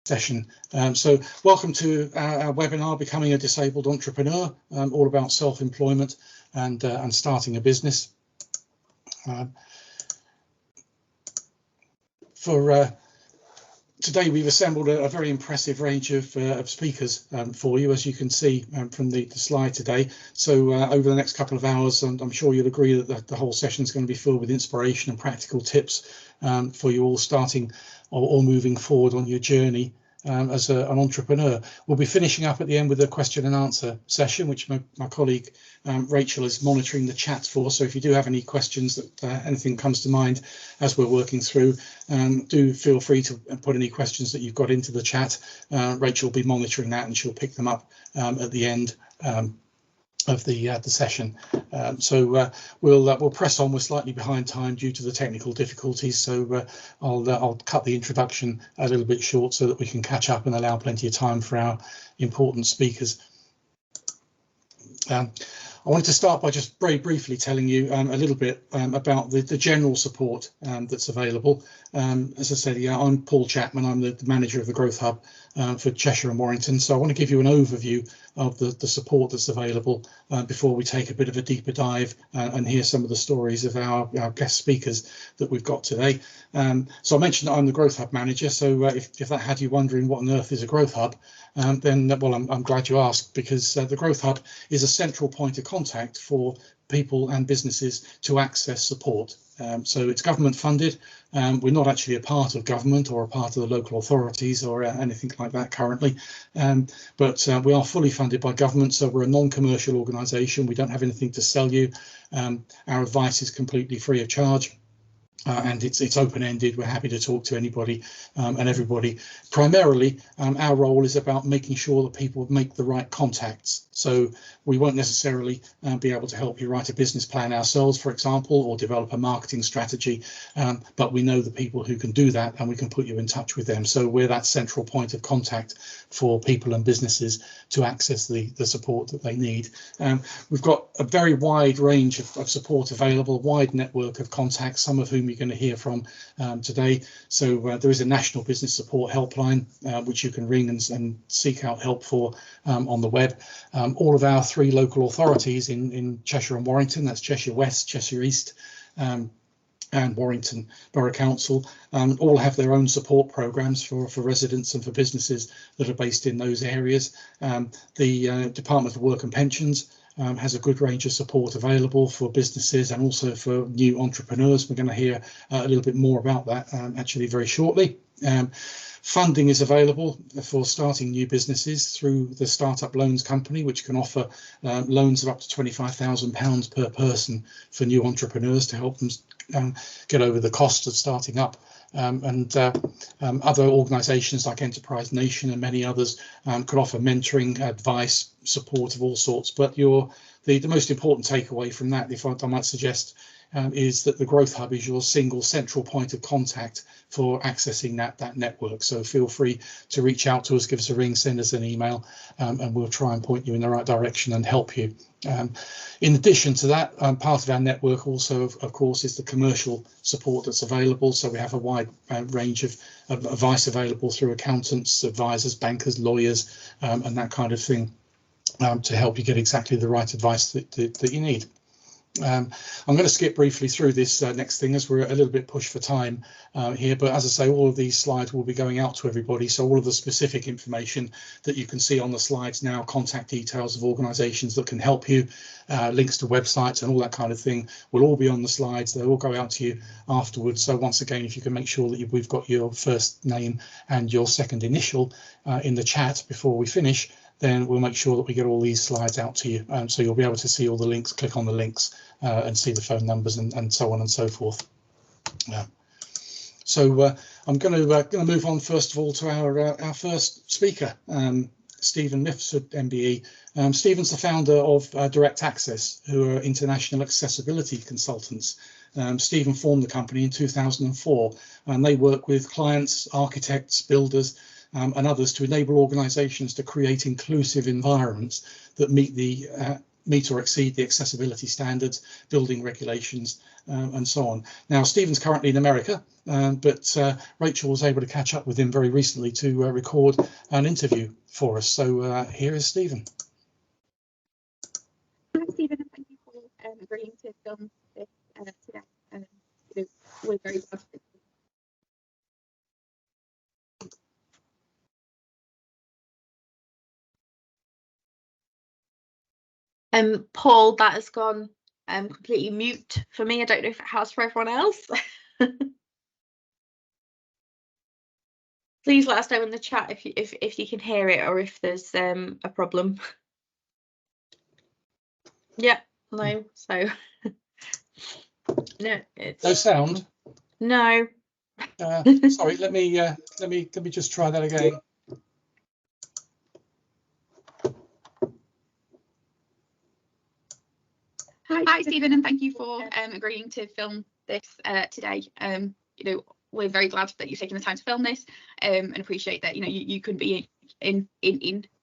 session. So welcome to our webinar, Becoming a Disabled Entrepreneur, all about self-employment and starting a business. For today, we've assembled a very impressive range of speakers for you, as you can see from the slide today. So over the next couple of hours, I'm sure you'll agree that the whole session is going to be filled with inspiration and practical tips for you all starting or moving forward on your journey as an entrepreneur. We'll be finishing up at the end with a question and answer session, which my colleague Rachel is monitoring the chat for. So if you do have any questions, that anything comes to mind as we're working through, do feel free to put any questions that you've got into the chat. Rachel will be monitoring that and she'll pick them up at the end of the session. So we'll press on. We're slightly behind time due to the technical difficulties, so I'll cut the introduction a little bit short so that we can catch up and allow plenty of time for our important speakers. I wanted to start by just very briefly telling you a little bit about the general support that's available. As I said, I'm Paul Chapman. I'm the manager of the Growth Hub for Cheshire and Warrington. So I want to give you an overview of the support that's available before we take a bit of a deeper dive and hear some of the stories of our guest speakers that we've got today. So I mentioned that I'm the Growth Hub manager. So if that had you wondering what on earth is a Growth Hub, then well, I'm glad you asked, because the Growth Hub is a central point of contact for people and businesses to access support. So it's government funded. We're not actually a part of government or a part of the local authorities or anything like that currently, but we are fully funded by government, so we're a non-commercial organisation. We don't have anything to sell you. Our advice is completely free of charge. And it's open-ended. We're happy to talk to anybody and everybody. Primarily, our role is about making sure that people make the right contacts. So we won't necessarily be able to help you write a business plan ourselves, for example, or develop a marketing strategy, but we know the people who can do that and we can put you in touch with them. So we're that central point of contact for people and businesses to access the support that they need. We've got a very wide range of support available, wide network of contacts, some of whom you're going to hear from today. So there is a national business support helpline which you can ring and seek out help for on the web. All of our 3 local authorities in Cheshire and Warrington, that's Cheshire West, Cheshire East and Warrington Borough Council, all have their own support programs for residents and for businesses that are based in those areas. The Department of Work and Pensions has a good range of support available for businesses and also for new entrepreneurs. We're going to hear a little bit more about that actually very shortly. Funding is available for starting new businesses through the Startup Loans Company, which can offer loans of up to £25,000 per person for new entrepreneurs to help them get over the cost of starting up. And other organisations like Enterprise Nation and many others could offer mentoring, advice, support of all sorts. But the most important takeaway from that, if I might suggest, is that the Growth Hub is your single central point of contact for accessing that network. So feel free to reach out to us, give us a ring, send us an email, and we'll try and point you in the right direction and help you. In addition to that, part of our network also, of course, is the commercial support that's available. So we have a wide range of advice available through accountants, advisors, bankers, lawyers, and that kind of thing to help you get exactly the right advice that you need. I'm going to skip briefly through this next thing as we're a little bit pushed for time here, but as I say, all of these slides will be going out to everybody, so all of the specific information that you can see on the slides now, contact details of organisations that can help you, links to websites and all that kind of thing will all be on the slides. They'll all go out to you afterwards. So once again, if you can make sure that we've got your first name and your second initial in the chat before we finish, then we'll make sure that we get all these slides out to you. So you'll be able to see all the links, click on the links and see the phone numbers and so on and so forth. So I'm going to move on first of all to our first speaker, Stephen Mifsud, MBE. Stephen's the founder of Direct Access, who are international accessibility consultants. Stephen formed the company in 2004, and they work with clients, architects, builders, and others to enable organisations to create inclusive environments that meet the meet or exceed the accessibility standards, building regulations, and so on. Now, Stephen's currently in America, but Rachel was able to catch up with him very recently to record an interview for us. So here is Stephen. Hi, Stephen, and thank you for agreeing to film this today. We're very glad. Paul, that has gone completely mute for me. I don't know if it has for everyone else. Please let us know in the chat if you can hear it or if there's a problem. Yeah, no. So no, it's no sound. No. Sorry, let me just try that again. Hi, Stephen, and thank you for agreeing to film this today. We're very glad that you've taken the time to film this, and appreciate that you couldn't be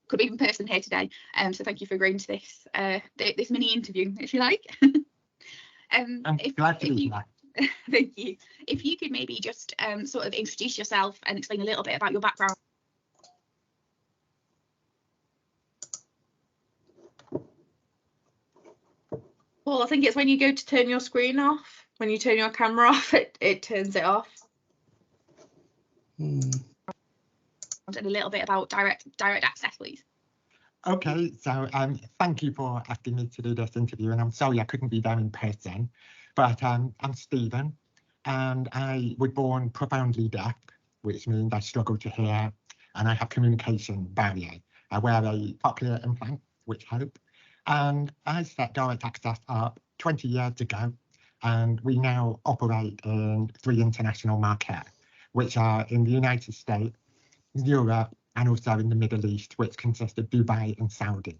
could be in person here today. So thank you for agreeing to this this mini interview, if you like. I'm glad to be here. Thank you. If you could maybe just sort of introduce yourself and explain a little bit about your background. Well, I think it's when you go to turn your screen off, when you turn your camera off, it turns it off. And a little bit about direct access, please. Okay, so thank you for asking me to do this interview, and I'm sorry I couldn't be there in person, but I'm Stephen, and I was born profoundly deaf, which means I struggle to hear, and I have communication barrier. I wear a cochlear implant, which help, and I set direct access up 20 years ago, and we now operate in 3 international markets, which are in the United States, Europe, and also in the Middle East, which consists of Dubai and Saudi.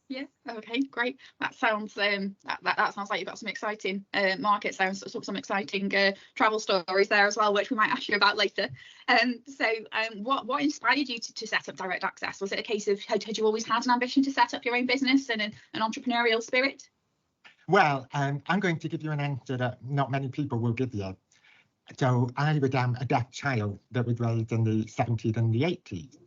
Yeah. Okay. Great. That sounds that sounds like you've got some exciting markets there, and some exciting travel stories there as well, which we might ask you about later. What inspired you to set up direct access? Was it a case of had you always had an ambition to set up your own business and an entrepreneurial spirit? Well, I'm going to give you an answer that not many people will give you. So I was a deaf child that was raised in the 70s and the 80s.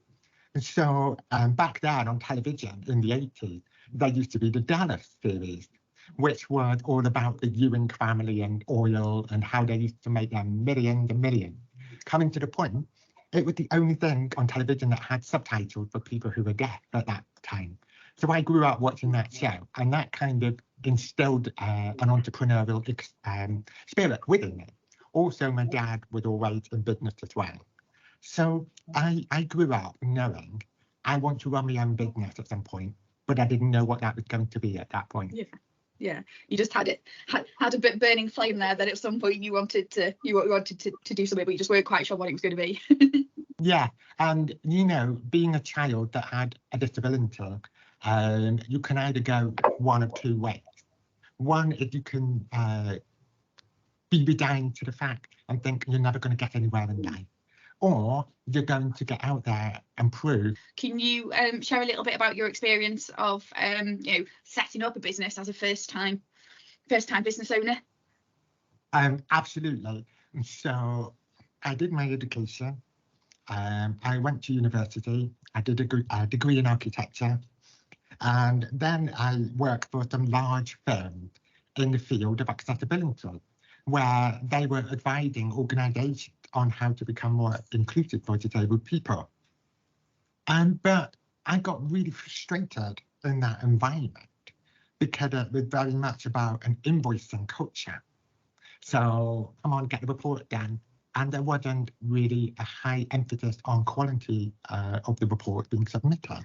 So back then on television in the 80s, there used to be the Dallas series, which was all about the Ewing family and oil and how they used to make them millions and millions. Coming to the point, it was the only thing on television that had subtitles for people who were deaf at that time. So I grew up watching that show, and that kind of instilled an entrepreneurial spirit within me. Also, my dad was always in business as well. So I grew up knowing I want to run my own business at some point, but I didn't know what that was going to be at that point. Yeah. You just had a bit burning flame there that at some point you wanted to do something, but you just weren't quite sure what it was going to be. Yeah, and being a child that had a disability, you can either go one of 2 ways. One is you can be resigned to the fact and think you're never going to get anywhere in life, or you're going to get out there and prove. Can you share a little bit about your experience of setting up a business as a first time business owner? Absolutely. So I did my education. I went to university. I did a degree in architecture, and then I worked for some large firms in the field of accessibility, where they were advising organisations on how to become more inclusive for disabled people. But I got really frustrated in that environment because it was very much about an invoicing culture. So come on, get the report done. And there wasn't really a high emphasis on quality of the report being submitted.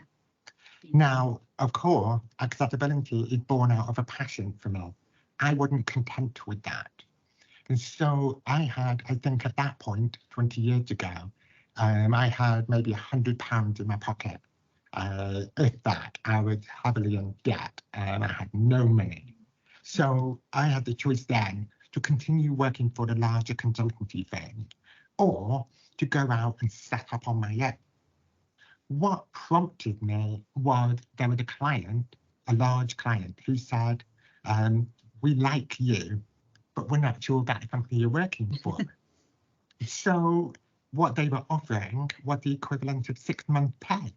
Now, of course, accessibility is born out of a passion for me. I wasn't content with that. And so I think at that point, 20 years ago, I had maybe £100 in my pocket. If that, I was heavily in debt and I had no money. So I had the choice then to continue working for the larger consultancy firm or to go out and set up on my own. What prompted me was there was a client a large client who said, we like you, but we're not sure about the company you're working for. So what they were offering was the equivalent of 6 months' pay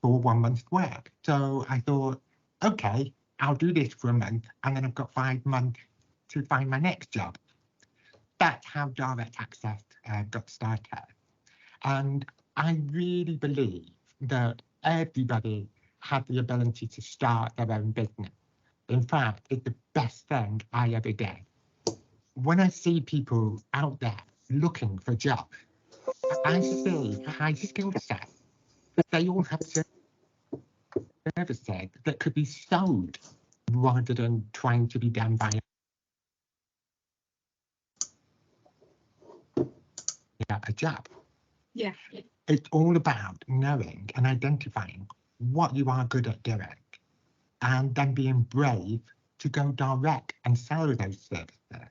for 1 month's work. So I thought, okay, I'll do this for a month, and then I've got 5 months to find my next job. That's how direct access got started. And I really believe that everybody had the ability to start their own business. In fact, it's the best thing I ever did. When I see people out there looking for a job, I see high skill set. They all have services that could be sold rather than trying to be done by a job. Yeah. It's all about knowing and identifying what you are good at doing, and then being brave to go direct and sell those services.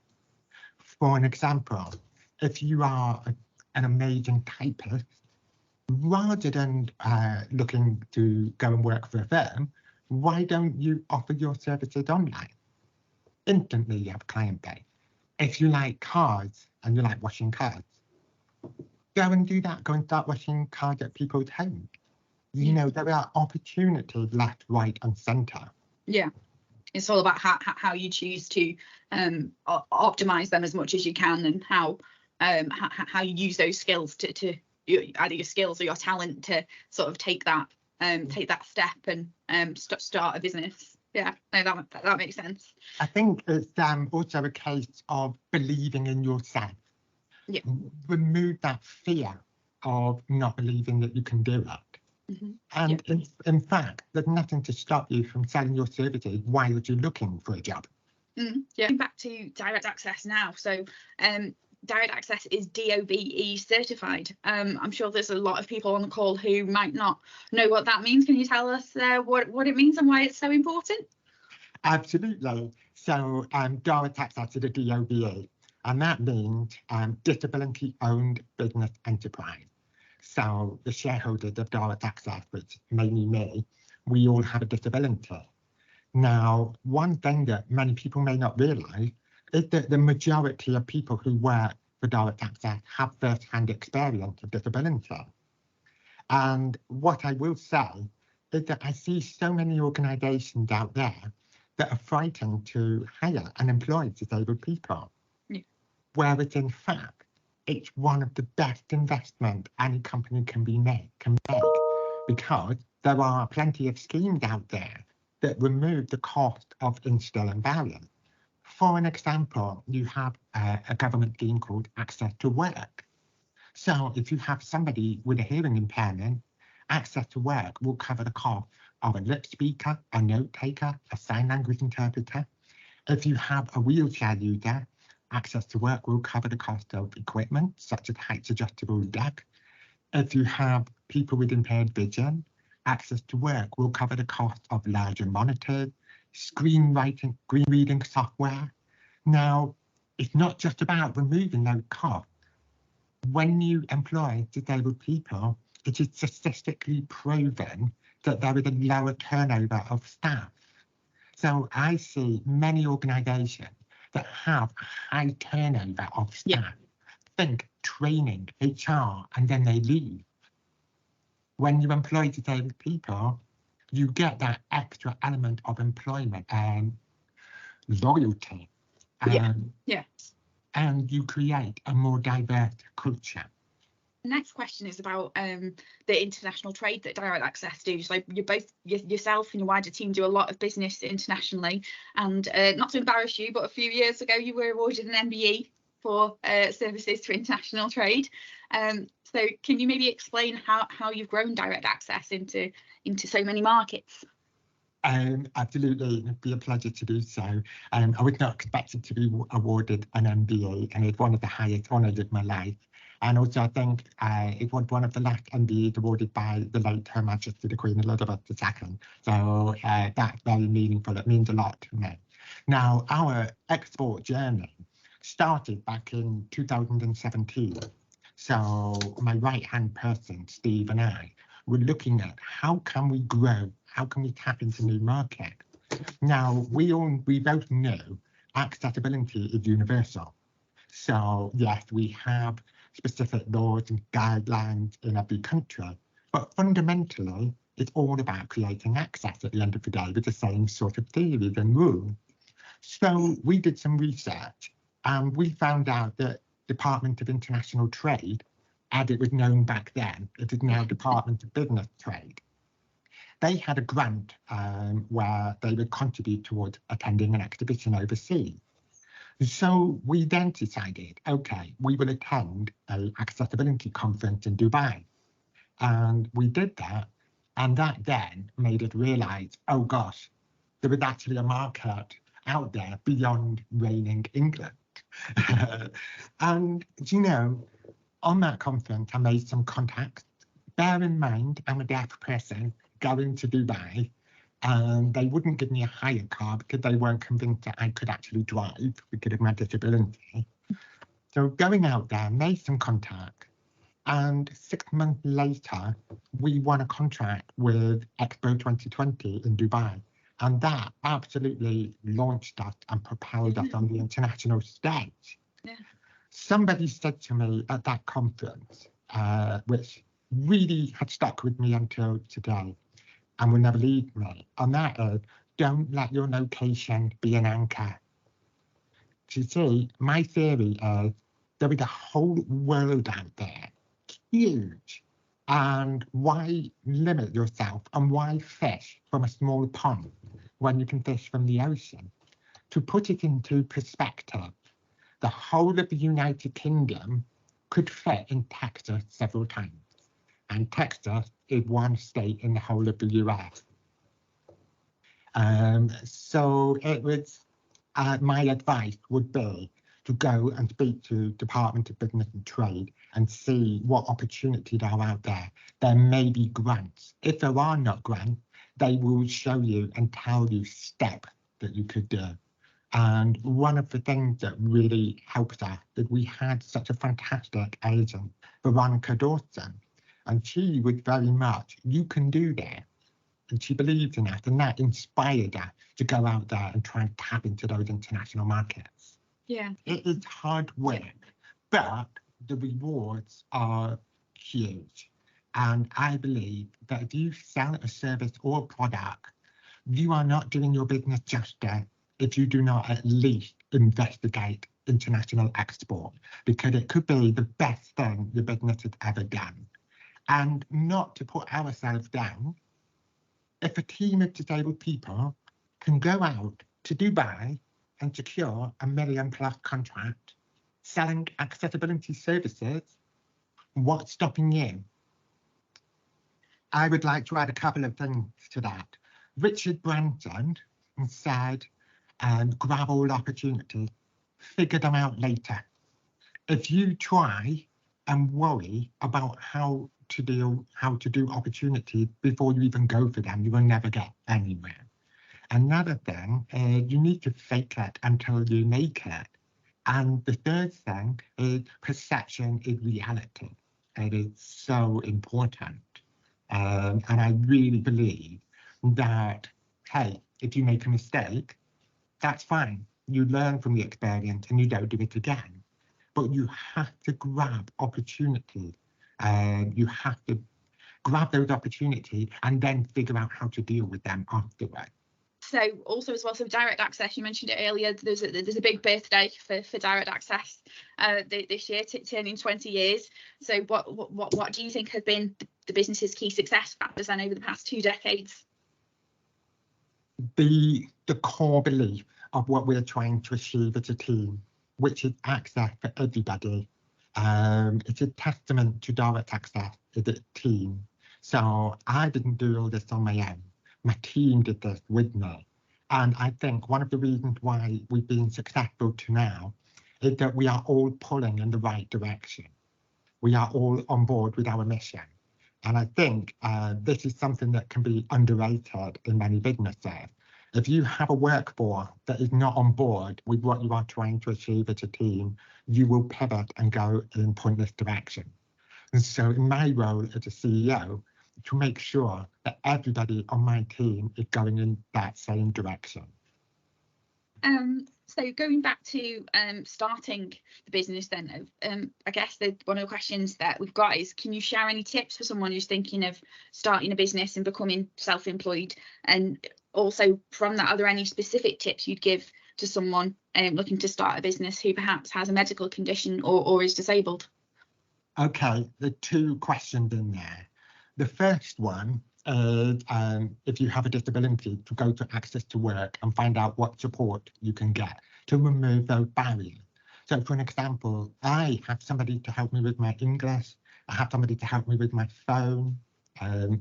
For an example, if you are an amazing typist, rather than looking to go and work for a firm, why don't you offer your services online? Instantly, you have a client base. If you like cars and you like washing cars, go and do that. Go and start washing cars at people's homes. You know, there are opportunities left, right, and centre. Yeah. It's all about how you choose to optimize them as much as you can, and how you use those skills to either your skills or your talent to sort of take that step and start a business. Yeah, no, that makes sense. I think it's also a case of believing in yourself. Yeah. Remove that fear of not believing that you can do it. Mm-hmm. And in fact, there's nothing to stop you from selling your services while you're looking for a job. Yeah. Back to direct access now. So direct access is DOBE certified. I'm sure there's a lot of people on the call who might not know what that means. Can you tell us what it means and why it's so important? Absolutely. So direct access to the DOBE, and that means disability owned business enterprise. So the shareholders of direct access, which mainly me, we all have a disability. Now, one thing that many people may not realise is that the majority of people who work for direct access have first-hand experience of disability. And what I will say is that I see so many organisations out there that are frightened to hire and employ disabled people. Yeah. Whereas in fact, it's one of the best investments any company can make, because there are plenty of schemes out there that remove the cost of instilling barriers. For an example, you have a government scheme called Access to Work. So if you have somebody with a hearing impairment, Access to Work will cover the cost of a lip speaker, a note taker, a sign language interpreter. If you have a wheelchair user, Access to Work will cover the cost of equipment, such as height adjustable deck. If you have people with impaired vision, Access to Work will cover the cost of larger monitors, screen reading software. Now, it's not just about removing those costs. When you employ disabled people, it is statistically proven that there is a lower turnover of staff. So I see many organisations that have high turnover of staff. Think training, HR, and then they leave. When you employ disabled people, you get that extra element of employment and loyalty. And you create a more diverse culture. The next question is about the international trade that direct access do. So you both, yourself and your wider team, do a lot of business internationally. And not to embarrass you, but a few years ago you were awarded an MBE for services to international trade. So can you maybe explain how you've grown direct access into so many markets? Absolutely, it'd be a pleasure to do so. I was not expected to be awarded an MBE, and it's one of the highest honours of my life. And also, I think it was one of the last MBEs awarded by the late Her Majesty the Queen Elizabeth II. So that's very meaningful. It means a lot to me. Now, our export journey started back in 2017. So my right-hand person, Steve, and I we're looking at how can we grow, how can we tap into new market. Now, we both know accessibility is universal. So yes, we have specific laws and guidelines in every country, but fundamentally, it's all about creating access at the end of the day with the same sort of theories and rules. So we did some research and we found out that Department of International Trade, as it was known back then, it is now Department of Business Trade. They had a grant where they would contribute towards attending an exhibition overseas. So we then decided, okay, we will attend an accessibility conference in Dubai. And we did that. And that then made us realise, oh gosh, there was actually a market out there beyond reigning England. And, you know, on that conference, I made some contacts. Bear in mind, I'm a deaf person going to Dubai, and they wouldn't give me a hire car because they weren't convinced that I could actually drive because of my disability. So going out there, made some contact, and 6 months later, we won a contract with Expo 2020 in Dubai. And that absolutely launched us and propelled us on the international stage. Yeah. Somebody said to me at that conference, which really had stuck with me until today and will never leave me, and that is, don't let your location be an anchor. You see, my theory is there is a whole world out there, huge, and why limit yourself and why fish from a small pond when you can fish from the ocean? To put it into perspective, the whole of the United Kingdom could fit in Texas several times, and Texas is one state in the whole of the US. So it was, my advice would be to go and speak to Department of Business and Trade and see what opportunities are out there. There may be grants. If there are not grants, they will show you and tell you steps that you could do. And one of the things that really helped us is we had such a fantastic agent, Veronica Dawson, and she was very much, you can do that. And she believed in us, and that inspired her to go out there and try and tap into those international markets. Yeah. It is hard work, but the rewards are huge. And I believe that if you sell a service or a product, you are not doing your business justice if you do not at least investigate international export, because it could be the best thing your business has ever done. And not to put ourselves down, if a team of disabled people can go out to Dubai and secure a $1 million+ contract selling accessibility services, what's stopping you? I would like to add a couple of things to that. Richard Branson said, grab all opportunities, figure them out later. If you try and worry about how to do opportunities before you even go for them, you will never get anywhere. Another thing, you need to fake it until you make it. And the third thing is perception is reality. It is so important. And I really believe that, hey, if you make a mistake, that's fine. You learn from the experience and you don't do it again. But you have to grab opportunities. You have to grab those opportunities and then figure out how to deal with them afterwards. So also as well, so direct access, you mentioned it earlier, there's a big birthday for direct access this year, turning 20 years. So what do you think have been the business's key success factors then over the past 2 decades? The core belief of what we're trying to achieve as a team, which is access for everybody. It's a testament to direct access as a team. So I didn't do all this on my own. My team did this with me. And I think one of the reasons why we've been successful to now is that we are all pulling in the right direction. We are all on board with our mission. And I think this is something that can be underrated in many businesses. If you have a workforce that is not on board with what you are trying to achieve as a team, you will pivot and go in pointless direction. And so in my role as a CEO, to make sure that everybody on my team is going in that same direction. So going back to starting the business then, I guess one of the questions that we've got is, can you share any tips for someone who's thinking of starting a business and becoming self-employed? And also from that, are there any specific tips you'd give to someone looking to start a business who perhaps has a medical condition or is disabled? Okay, the two questions in there. The first one is if you have a disability, to go to Access to Work and find out what support you can get to remove those barriers. So for an example, I have somebody to help me with my English, I have somebody to help me with my phone,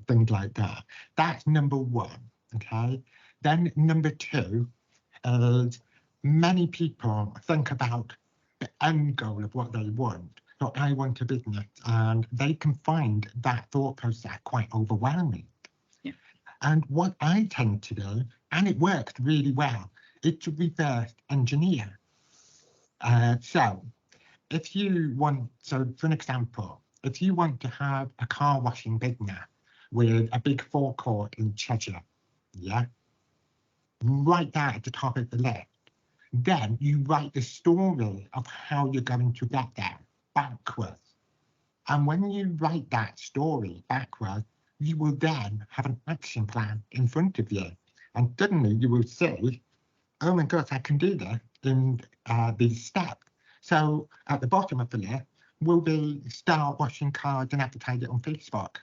things like that. That's number one, okay? Then number two is many people think about the end goal of what they want. So I want a business, and they can find that thought process quite overwhelming. Yeah. And what I tend to do, and it worked really well, is to reverse engineer. So if you want, so for an example, if you want to have a car washing business with a big forecourt in Cheshire, yeah, write that at the top of the list. Then you write the story of how you're going to get there backwards. And when you write that story backwards, you will then have an action plan in front of you. And suddenly you will see, oh my gosh, I can do this in these steps. So at the bottom of the list will be start washing cars and advertise it on Facebook.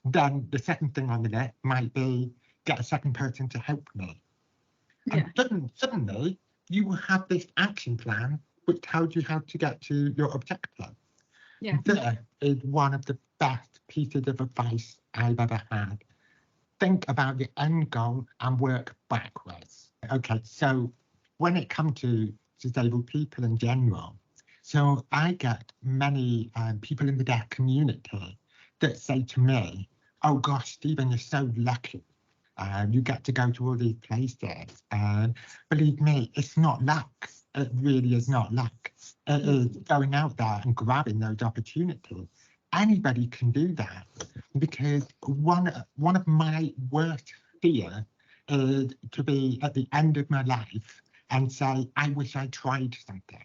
Then the second thing on the list might be get a second person to help me. Yeah. And suddenly you will have this action plan which tells you how to get to your objective. Yeah. That is one of the best pieces of advice I've ever had. Think about the end goal and work backwards. Okay, so when it comes to disabled people in general, so I get many people in the deaf community that say to me, oh gosh, Stephen, you're so lucky. You get to go to all these places. And believe me, it's not luck. It really is not luck. It is going out there and grabbing those opportunities. Anybody can do that, because one of my worst fears is to be at the end of my life and say, I wish I tried something.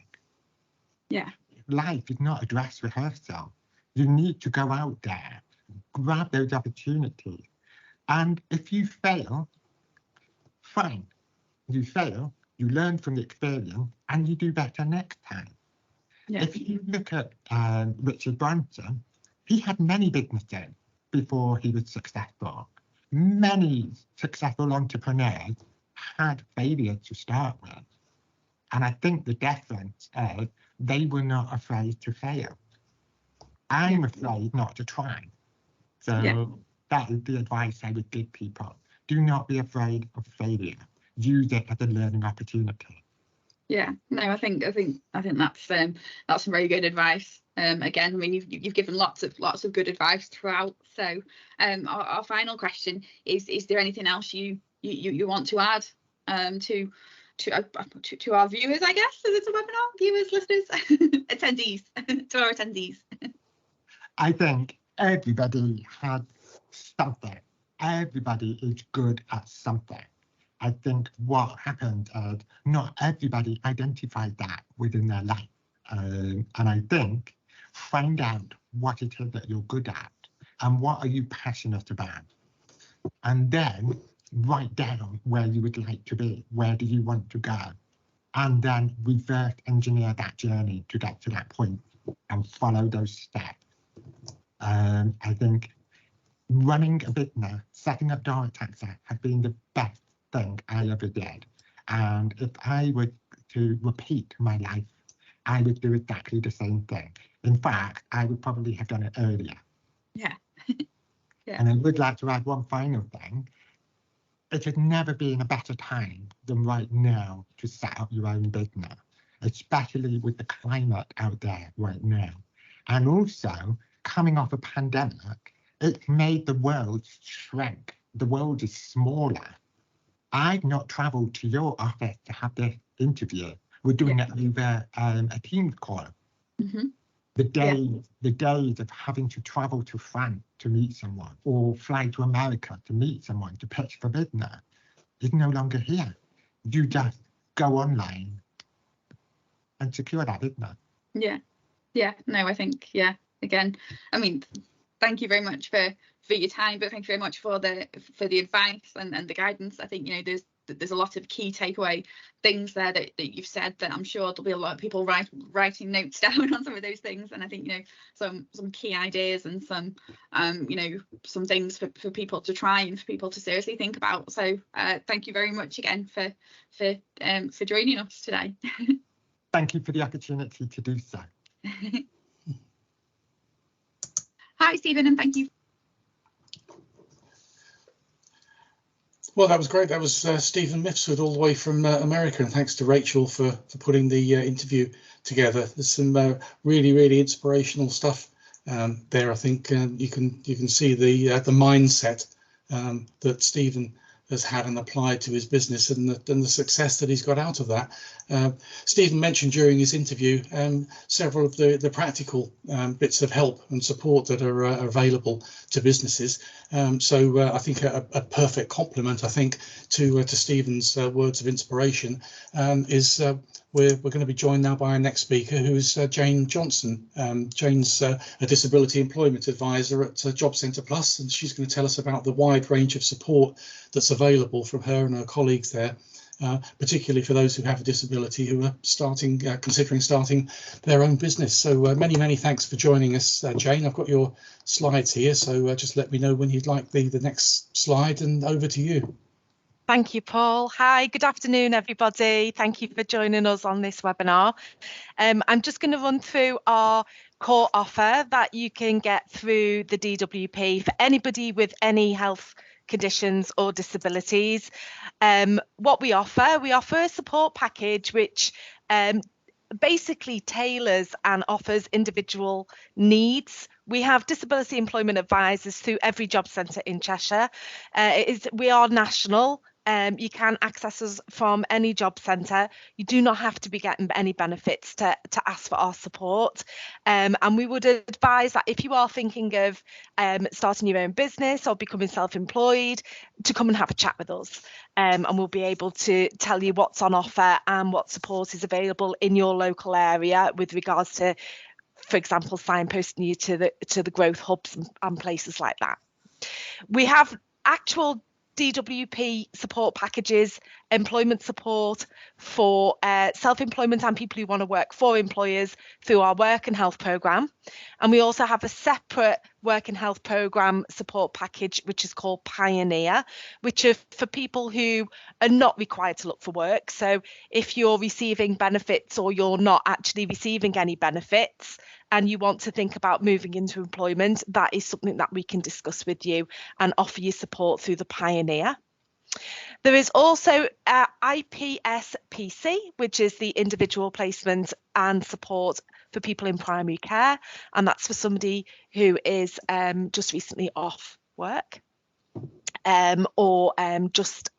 Yeah. Life is not a dress rehearsal. You need to go out there, grab those opportunities. And if you fail, fine. You fail, you learn from the experience, and you do better next time. Yeah. If you look at Richard Branson, he had many businesses before he was successful. Many successful entrepreneurs had failure to start with. And I think the difference is they were not afraid to fail. I'm afraid not to try. So that is the advice I would give people. Do not be afraid of failure. Use it as a learning opportunity. Yeah, no, I think that's some very good advice. Again, I mean, you've given lots of good advice throughout. So, our final question is there anything else you want to add to our viewers? I guess it's a webinar, viewers, listeners, attendees, to our attendees. I think everybody had something. Everybody is good at something. I think what happened is not everybody identified that within their life. And I think find out what it is that you're good at and what are you passionate about. And then write down where you would like to be, where do you want to go, and then reverse engineer that journey to get to that point and follow those steps. I think running a business, setting up direct taxi has been the best thing I ever did. And if I were to repeat my life, I would do exactly the same thing. In fact, I would probably have done it earlier. Yeah. Yeah. And I would like to add one final thing. It has never been a better time than right now to set up your own business, especially with the climate out there right now. And also, coming off a pandemic, it made the world shrink. The world is smaller. I've not travelled to your office to have this interview. We're doing it over a Teams call. Mm-hmm. The days of having to travel to France to meet someone or fly to America to meet someone to pitch for business is no longer here. You just go online and secure that business. Yeah, no, I think, yeah, again, I mean, thank you very much for your time, but thank you very much for the advice and the guidance. I think, you know, there's a lot of key takeaway things there that you've said that I'm sure there'll be a lot of people writing notes down on some of those things. And I think, you know, some key ideas and some you know, some things for people to try and for people to seriously think about. So thank you very much again for joining us today. Thank you for the opportunity to do so. Hi Stephen, and thank you. Well, that was great. That was Stephen Mifsud all the way from America, and thanks to Rachel for putting the interview together. There's some really inspirational stuff there. I think you can see the mindset that Stephen has had and applied to his business, and the success that he's got out of that. Stephen mentioned during his interview several of the practical bits of help and support that are available to businesses. So I think a perfect complement, I think, to Stephen's words of inspiration is we're going to be joined now by our next speaker, who is Jayne Johnson. Jayne's a disability employment advisor at Job Centre Plus, and she's going to tell us about the wide range of support that's available from her and her colleagues there, particularly for those who have a disability who are considering starting their own business. So many thanks for joining us, Jayne. I've got your slides here, so just let me know when you'd like the next slide, and over to you. Thank you, Paul. Hi, good afternoon, everybody. Thank you for joining us on this webinar. I'm just going to run through our core offer that you can get through the DWP for anybody with any health conditions or disabilities. What we offer a support package which basically tailors and offers individual needs. We have disability employment advisors through every job centre in Cheshire. We are national. You can access us from any job centre. You do not have to be getting any benefits to ask for our support. And we would advise that if you are thinking of starting your own business or becoming self-employed, to come and have a chat with us. And we'll be able to tell you what's on offer and what support is available in your local area with regards to, for example, signposting you to the growth hubs and places like that. We have actual DWP support packages, employment support for self-employment and people who want to work for employers through our work and health programme. And we also have a separate work and health programme support package, which is called Pioneer, which are for people who are not required to look for work. So if you're receiving benefits or you're not actually receiving any benefits and you want to think about moving into employment, that is something that we can discuss with you and offer you support through the Pioneer. There is also IPSPC, which is the individual placement and support for people in primary care, and that's for somebody who is just recently off work or just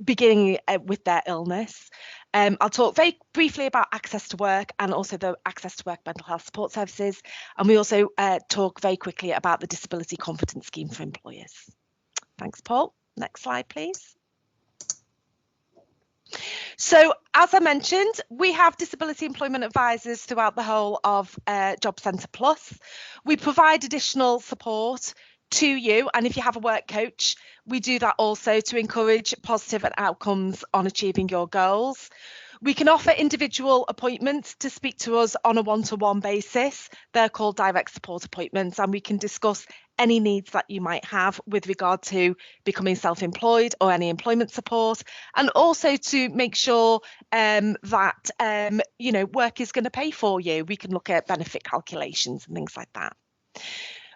beginning with their illness. I'll talk very briefly about access to work and also the access to work mental health support services. And we also talk very quickly about the Disability Confidence Scheme for employers. Thanks, Paul. Next slide, please. So, as I mentioned, we have disability employment advisors throughout the whole of Job Centre Plus. We provide additional support to you, and if you have a work coach, we do that also to encourage positive outcomes on achieving your goals. We can offer individual appointments to speak to us on a one-to-one basis. They're called direct support appointments, and we can discuss any needs that you might have with regard to becoming self-employed or any employment support, and also to make sure that you know, work is going to pay for you. We can look at benefit calculations and things like that.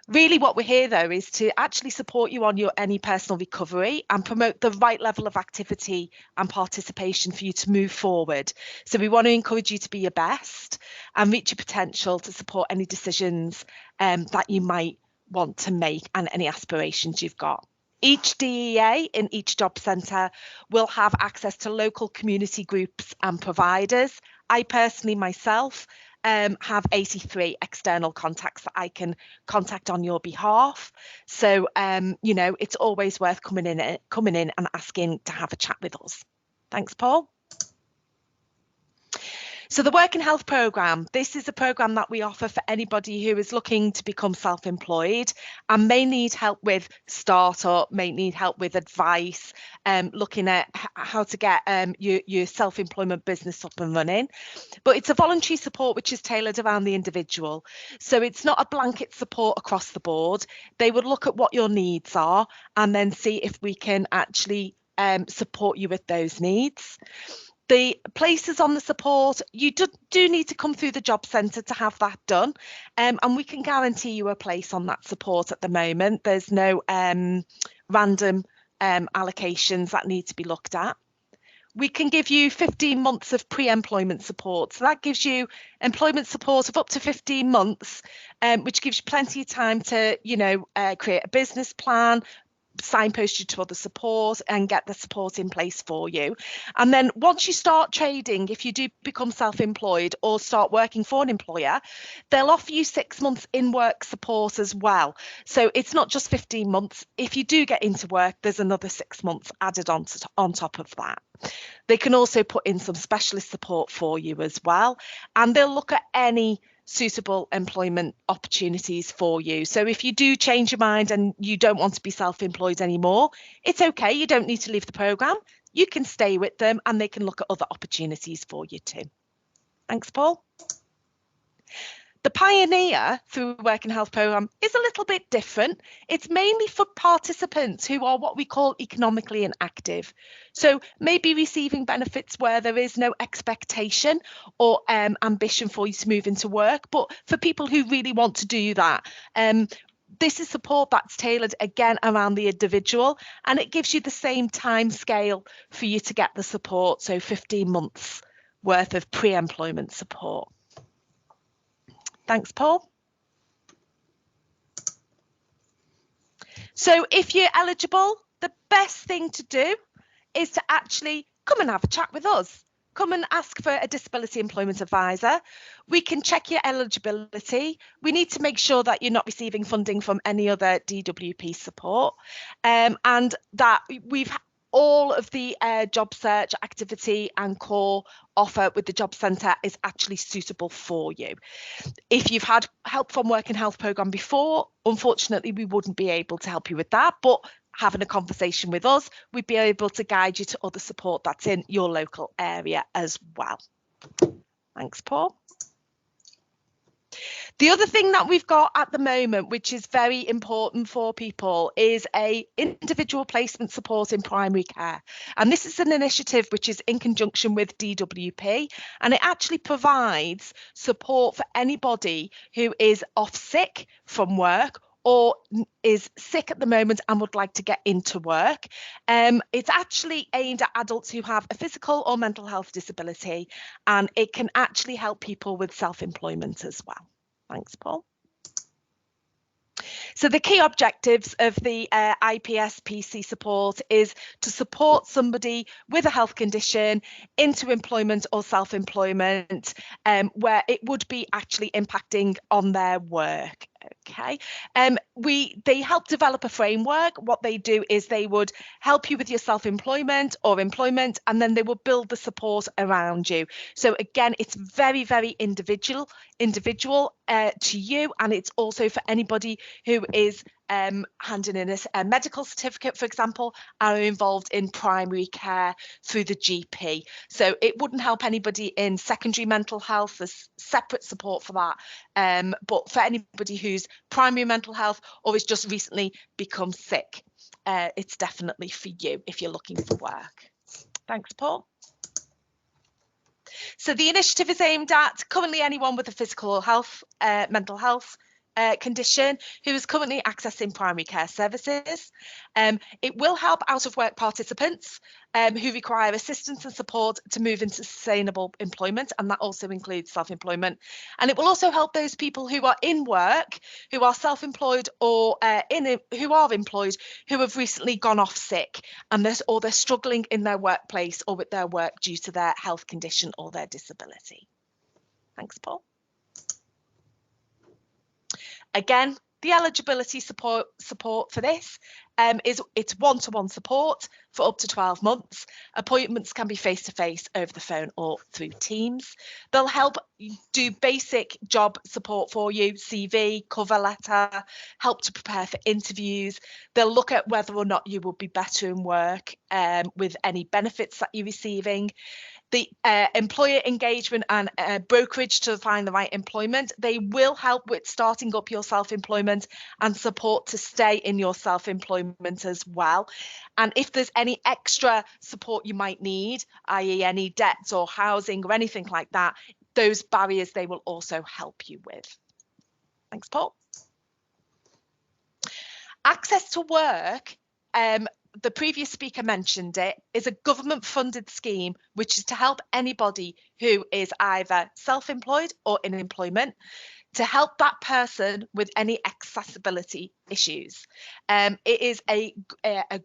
Really what we're here though is to actually support you on your any personal recovery and promote the right level of activity and participation for you to move forward. So we want to encourage you to be your best and reach your potential to support any decisions that you might want to make and any aspirations you've got. Each DEA in each job centre will have access to local community groups and providers. I personally myself have 83 external contacts that I can contact on your behalf. So, you know, it's always worth coming in and asking to have a chat with us. Thanks, Paul. So the Work and Health programme, this is a programme that we offer for anybody who is looking to become self-employed and may need help with startup, may need help with advice, looking at how to get your self-employment business up and running. But it's a voluntary support which is tailored around the individual. So it's not a blanket support across the board. They would look at what your needs are and then see if we can actually support you with those needs. The places on the support, you do need to come through the job centre to have that done, and we can guarantee you a place on that support at the moment. There's no random allocations that need to be looked at. We can give you 15 months of pre-employment support. So that gives you employment support of up to 15 months, which gives you plenty of time to, you know, create a business plan, signpost you to other support and get the support in place for you. And then once you start trading, if you do become self-employed or start working for an employer, they'll offer you 6 months in work support as well. So it's not just 15 months. If you do get into work, there's another 6 months added on top of that. They can also put in some specialist support for you as well, and they'll look at any suitable employment opportunities for you. So if you do change your mind and you don't want to be self-employed anymore, it's okay. You don't need to leave the programme. You can stay with them and they can look at other opportunities for you too. Thanks, Paul. The Pioneer through Work and Health programme is a little bit different. It's mainly for participants who are what we call economically inactive. So maybe receiving benefits where there is no expectation or ambition for you to move into work, but for people who really want to do that. This is support that's tailored again around the individual, and it gives you the same time scale for you to get the support. So 15 months worth of pre-employment support. Thanks, Paul. So if you're eligible, the best thing to do is to actually come and have a chat with us. Come and ask for a disability employment advisor. We can check your eligibility. We need to make sure that you're not receiving funding from any other DWP support, and that we've all of the job search activity and core offer with the job centre is actually suitable for you. If you've had help from Work and Health programme before, unfortunately, we wouldn't be able to help you with that, but having a conversation with us, we'd be able to guide you to other support that's in your local area as well. Thanks, Paul. The other thing that we've got at the moment, which is very important for people, is a individual placement support in primary care. And this is an initiative which is in conjunction with DWP, and it actually provides support for anybody who is off sick from work or is sick at the moment and would like to get into work. It's actually aimed at adults who have a physical or mental health disability, and it can actually help people with self-employment as well. Thanks, Paul. So the key objectives of the IPS-PC support is to support somebody with a health condition into employment or self-employment where it would be actually impacting on their work. Okay, they help develop a framework. What they do is they would help you with your self-employment or employment, and then they will build the support around you. So again, it's very, very individual to you, and it's also for anybody who is handing in a medical certificate, for example, are involved in primary care through the GP. So it wouldn't help anybody in secondary mental health. There's separate support for that. But for anybody who's primary mental health or has just recently become sick, it's definitely for you if you're looking for work. Thanks, Paul. So the initiative is aimed at currently anyone with a physical health, mental health condition who is currently accessing primary care services. It will help out of work participants who require assistance and support to move into sustainable employment, and that also includes self-employment. And it will also help those people who are in work, who are self-employed or who are employed, who have recently gone off sick and they're struggling in their workplace or with their work due to their health condition or their disability. Thanks, Paul. Again, the eligibility support for this is it's one-to-one support for up to 12 months. Appointments can be face-to-face, over the phone, or through Teams. They'll help do basic job support for you, CV, cover letter, help to prepare for interviews. They'll look at whether or not you will be better in work with any benefits that you're receiving. The employer engagement and brokerage to find the right employment. They will help with starting up your self-employment and support to stay in your self-employment as well. And if there's any extra support you might need, i.e. any debts or housing or anything like that, those barriers they will also help you with. Thanks, Paul. Access to work, the previous speaker mentioned it, is a government funded scheme which is to help anybody who is either self-employed or in employment, to help that person with any accessibility issues. It is a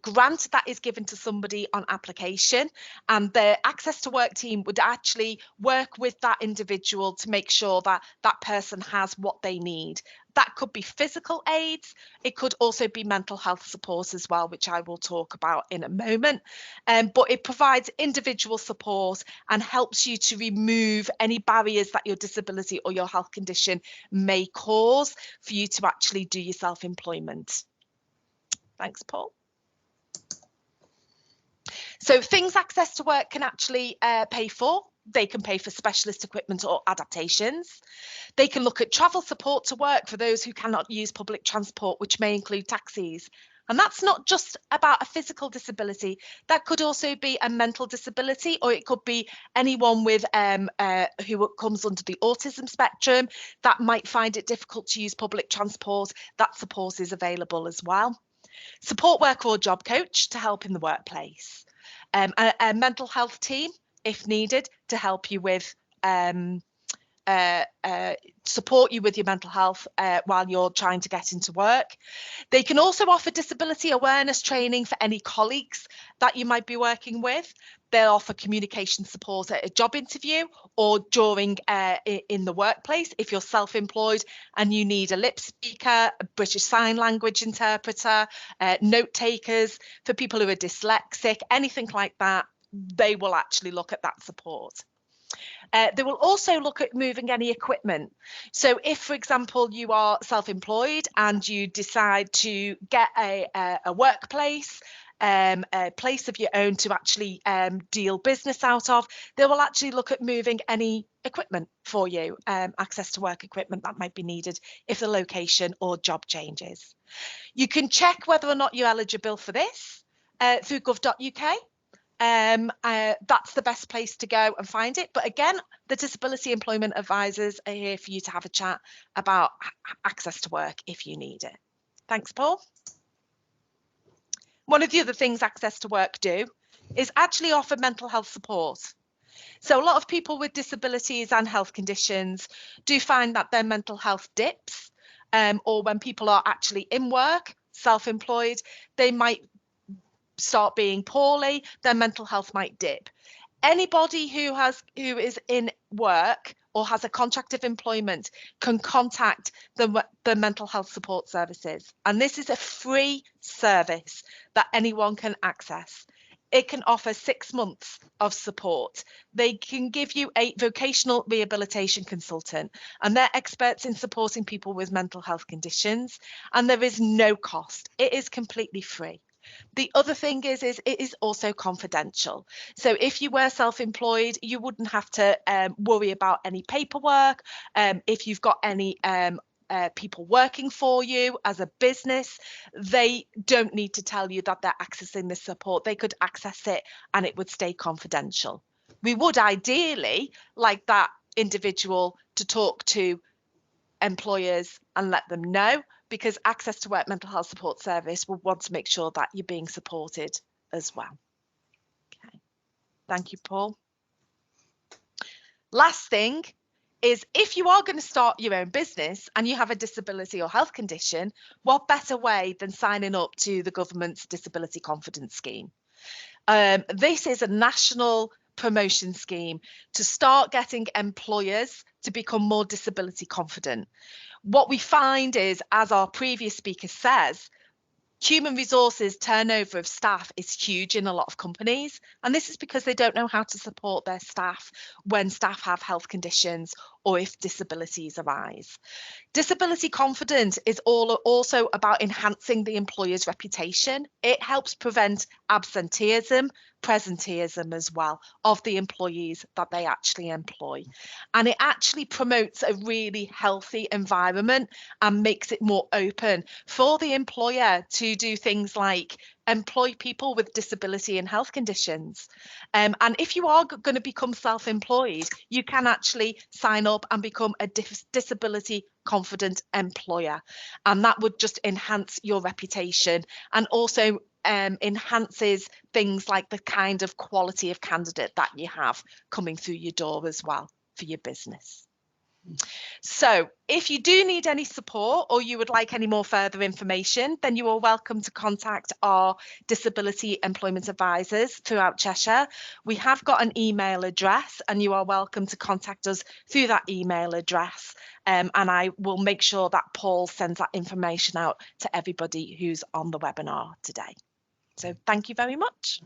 grant that is given to somebody on application, and the Access to Work team would actually work with that individual to make sure that that person has what they need. That could be physical aids. It could also be mental health support as well, which I will talk about in a moment. But it provides individual support and helps you to remove any barriers that your disability or your health condition may cause for you to actually do your self-employment. Thanks, Paul. So things Access to Work can actually pay for. They can pay for specialist equipment or adaptations. They can look at travel support to work for those who cannot use public transport, which may include taxis. And that's not just about a physical disability. That could also be a mental disability, or it could be anyone with who comes under the autism spectrum that might find it difficult to use public transport. That support is available as well. Support worker or job coach to help in the workplace. A mental health team, if needed, to help you with support you with your mental health while you're trying to get into work. They can also offer disability awareness training for any colleagues that you might be working with. They'll offer communication support at a job interview or during in the workplace if you're self-employed and you need a lip speaker, a British Sign Language interpreter, note takers, for people who are dyslexic, anything like that. They will actually look at that support. They will also look at moving any equipment. So if, for example, you are self-employed and you decide to get a workplace, a place of your own to actually deal business out of, they will actually look at moving any equipment for you, access to work equipment that might be needed if the location or job changes. You can check whether or not you're eligible for this through gov.uk. That's the best place to go and find it. But again, the disability employment advisors are here for you to have a chat about access to work if you need it. Thanks, Paul. One of the other things Access to Work do is actually offer mental health support. So a lot of people with disabilities and health conditions do find that their mental health dips, or when people are actually in work, self-employed, they might start being poorly, their mental health might dip. Anybody who is in work or has a contract of employment can contact the mental health support services. And this is a free service that anyone can access. It can offer 6 months of support. They can give you a vocational rehabilitation consultant, and they're experts in supporting people with mental health conditions. And there is no cost. It is completely free. The other thing is it is also confidential. So if you were self-employed, you wouldn't have to worry about any paperwork. If you've got any people working for you as a business, they don't need to tell you that they're accessing this support. They could access it and it would stay confidential. We would ideally like that individual to talk to employers and let them know, because Access to Work Mental Health Support Service will want to make sure that you're being supported as well. Okay, thank you, Paul. Last thing is, if you are going to start your own business and you have a disability or health condition, what better way than signing up to the government's Disability Confidence Scheme? This is a national promotion scheme to start getting employers to become more disability confident. What we find is, as our previous speaker says, human resources turnover of staff is huge in a lot of companies, and this is because they don't know how to support their staff when staff have health conditions or if disabilities arise. Disability confidence is also about enhancing the employer's reputation. It helps prevent absenteeism, presenteeism as well of the employees that they actually employ. And it actually promotes a really healthy environment and makes it more open for the employer to do things like employ people with disability and health conditions. And if you are going to become self-employed, you can actually sign up and become a disability confident employer, and that would just enhance your reputation and also enhances things like the kind of quality of candidate that you have coming through your door as well for your business. So if you do need any support or you would like any more further information, then you are welcome to contact our disability employment advisors throughout Cheshire. We have got an email address and you are welcome to contact us through that email address. And I will make sure that Paul sends that information out to everybody who's on the webinar today. So thank you very much.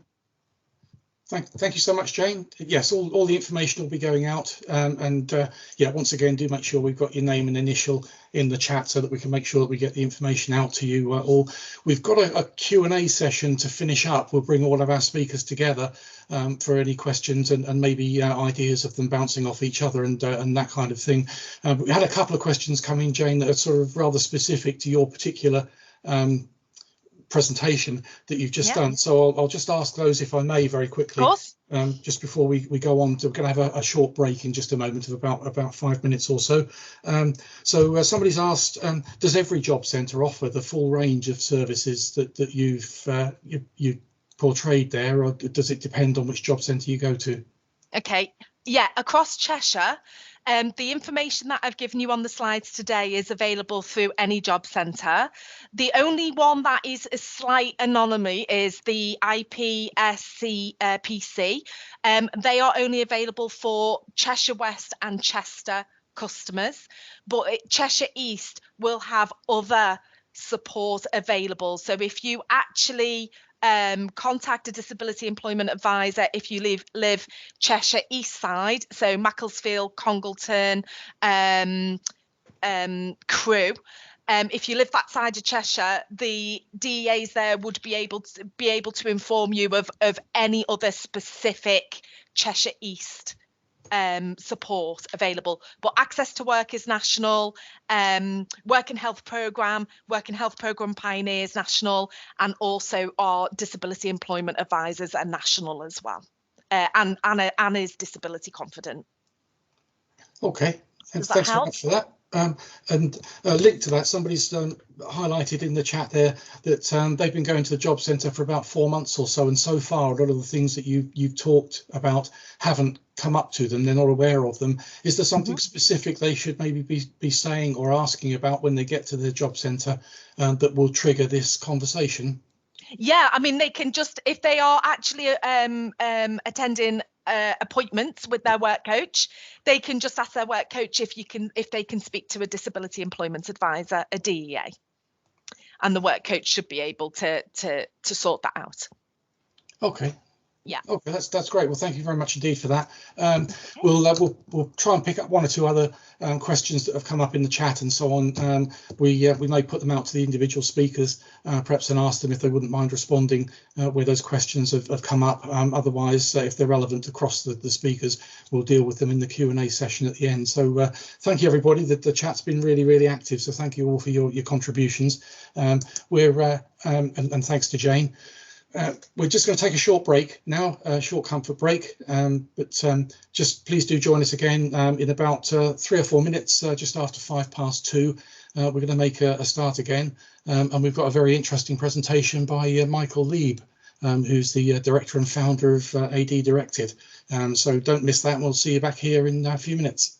Thank you so much, Jayne. Yes, all the information will be going out, yeah, once again, do make sure we've got your name and initial in the chat so that we can make sure that we get the information out to you all. We've got a Q&A session to finish up. We'll bring all of our speakers together for any questions and maybe ideas of them bouncing off each other and that kind of thing. We had a couple of questions come in, Jayne, that are sort of rather specific to your particular presentation that you've just done, so I'll just ask those, if I may, very quickly. Of course. Just before we go on, we're going to have a short break in just a moment of about 5 minutes or so. Somebody's asked, does every job centre offer the full range of services that you've portrayed there, or does it depend on which job centre you go to? Okay, yeah, across Cheshire, the information that I've given you on the slides today is available through any job centre. The only one that is a slight anomaly is the IPSC PC. They are only available for Cheshire West and Chester customers, but Cheshire East will have other support available. So if you actually contact a disability employment advisor if you live Cheshire East side, so Macclesfield, Congleton, Crewe. If you live that side of Cheshire, the DEAs there would be able to inform you of any other specific Cheshire East support available, but Access to Work is national, Work and Health Programme Pioneers national, and also our disability employment advisors are national as well, and is disability confident. Okay, Does thanks that very much for that. And linked to that, somebody's highlighted in the chat there that they've been going to the job centre for about 4 months or so, and so far a lot of the things that you've talked about haven't come up to them. They're not aware of them. Is there something specific they should maybe be saying or asking about when they get to the job centre that will trigger this conversation? Yeah, I mean, they can just, if they are actually attending appointments with their work coach, they can just ask their work coach if they can speak to a disability employment advisor, a DEA, and the work coach should be able to sort that out. Okay. Yeah. Okay, that's great. Well, thank you very much indeed for that. We'll try and pick up one or two other questions that have come up in the chat and so on. We may put them out to the individual speakers, perhaps, and ask them if they wouldn't mind responding where those questions have come up. Otherwise, if they're relevant across the speakers, we'll deal with them in the Q&A session at the end. So thank you, everybody. The chat's been really active. So thank you all for your contributions. And thanks to Jayne. We're just going to take a short break now, a short comfort break, but just please do join us again in about 3 or 4 minutes, just after 2:05. We're going to make a start again, and we've got a very interesting presentation by Michael Leibe, who's the director and founder of Accredited. So don't miss that, and we'll see you back here in a few minutes.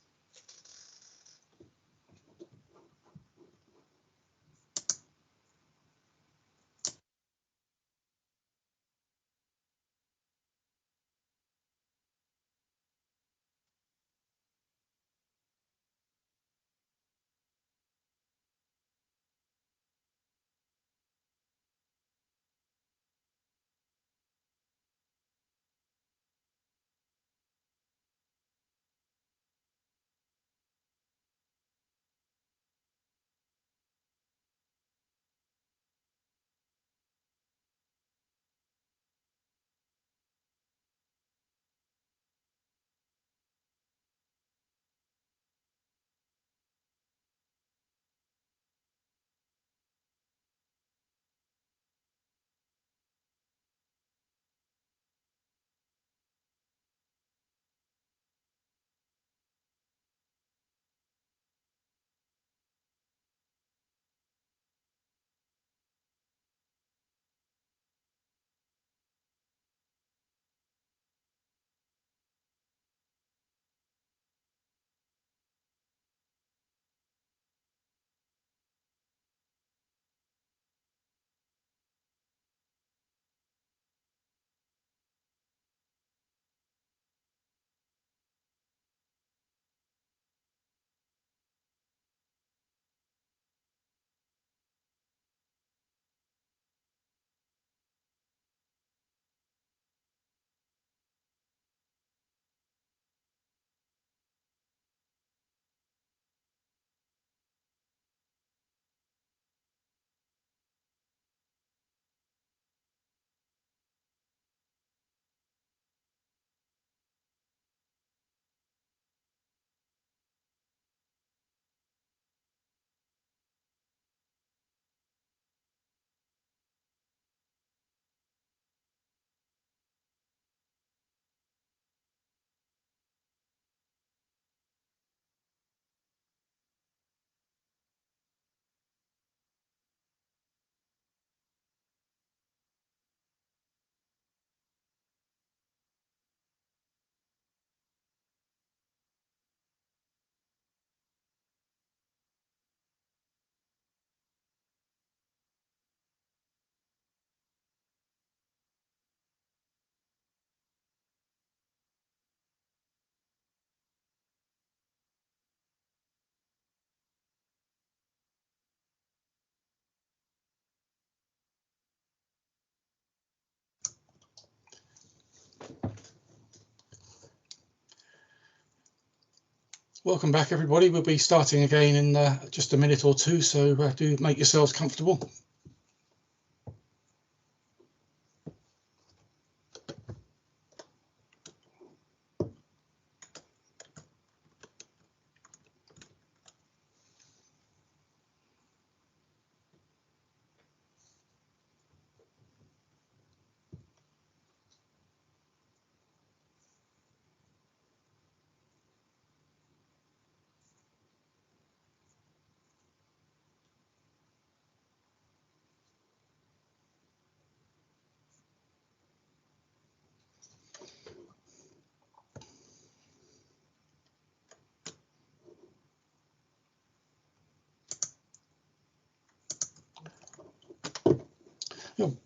Welcome back, everybody. We'll be starting again in just a minute or two, so do make yourselves comfortable.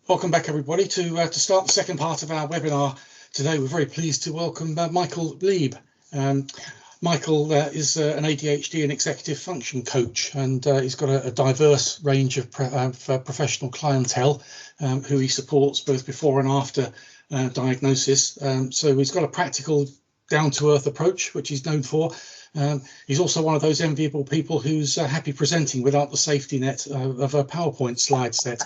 Welcome back, everybody, to start the second part of our webinar today. We're very pleased to welcome Michael Leibe. Michael is an ADHD and executive function coach, and he's got a diverse range of professional clientele who he supports both before and after diagnosis. So he's got a practical, down-to-earth approach, which he's known for. He's also one of those enviable people who's happy presenting without the safety net of a PowerPoint slide set.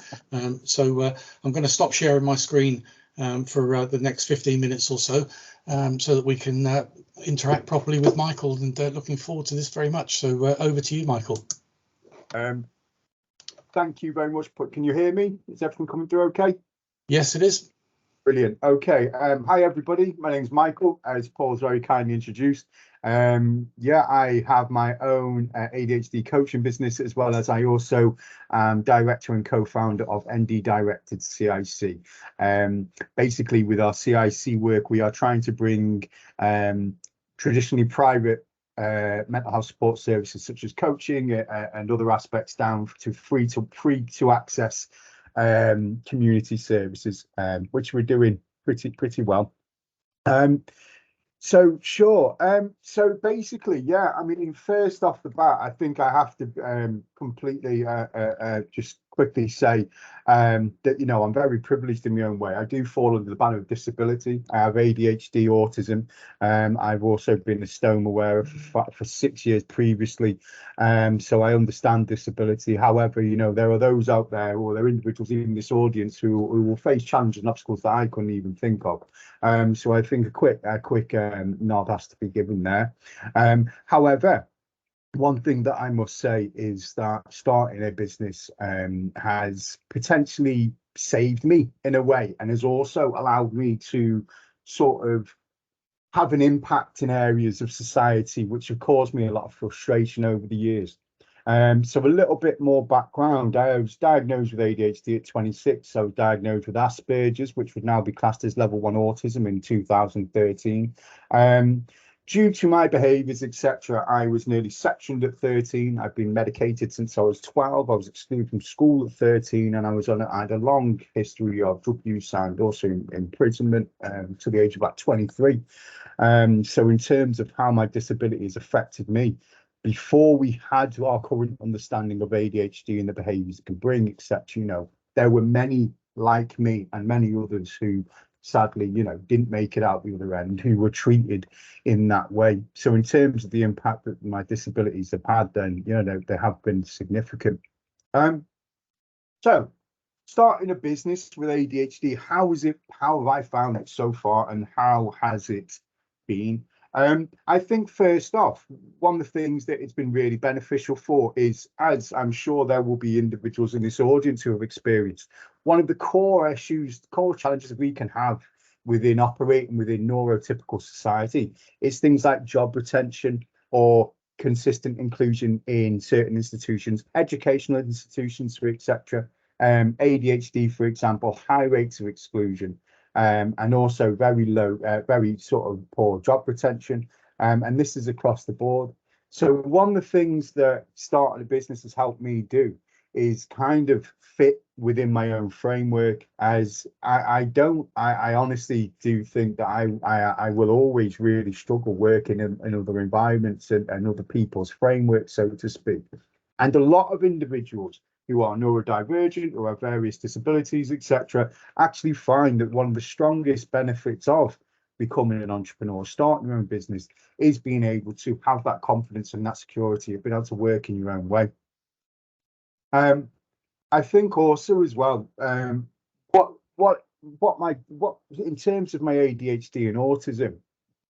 So I'm going to stop sharing my screen for the next 15 minutes or so, so that we can interact properly with Michael, and looking forward to this very much. So over to you, Michael. Thank you very much. Can you hear me? Is everything coming through okay? Yes, it is. Brilliant. Okay. Hi, everybody. My name's Michael, as Paul's very kindly introduced. Yeah, I have my own ADHD coaching business, as well as I also am director and co-founder of ND Directed CIC. Basically, with our CIC work, we are trying to bring traditionally private mental health support services such as coaching and other aspects down to free to access community services, which we're doing pretty well. So sure. So basically, yeah, I mean, first off the bat, I think I have to completely just quickly say that, you know, I'm very privileged in my own way. I do fall under the banner of disability. I have ADHD, autism. I've also been a stoma wearer for 6 years previously. So I understand disability. However, you know, there are those out there, or there are individuals in this audience who will face challenges and obstacles that I couldn't even think of. So I think a quick nod has to be given there. However, one thing that I must say is that starting a business has potentially saved me in a way, and has also allowed me to sort of have an impact in areas of society which have caused me a lot of frustration over the years. So a little bit more background. I was diagnosed with ADHD at 26. I was diagnosed with Asperger's, which would now be classed as level 1 autism, in 2013. Due to my behaviours, etc., I was nearly sectioned at 13. I've been medicated since I was 12. I was excluded from school at 13, and I had a long history of drug use and also imprisonment to the age of about 23. So in terms of how my disability has affected me, before we had our current understanding of ADHD and the behaviours it can bring, etc., you know, there were many like me and many others who sadly, you know, didn't make it out the other end, who were treated in that way. So in terms of the impact that my disabilities have had, then, you know, they have been significant. So starting a business with ADHD, how have I found it so far, and how has it been? I think first off, one of the things that it's been really beneficial for is, as I'm sure there will be individuals in this audience who have experienced, one of the core challenges we can have within operating within neurotypical society is things like job retention or consistent inclusion in certain institutions, educational institutions, etc. ADHD, for example, high rates of exclusion. And also very low, very sort of poor job retention. And this is across the board. So one of the things that starting a business has helped me do is kind of fit within my own framework, as I honestly do think that I will always really struggle working in other environments and other people's frameworks, so to speak. And a lot of individuals who are neurodivergent or have various disabilities, etc., actually find that one of the strongest benefits of becoming an entrepreneur, starting your own business, is being able to have that confidence and that security of being able to work in your own way. I think also as well, what in terms of my ADHD and autism,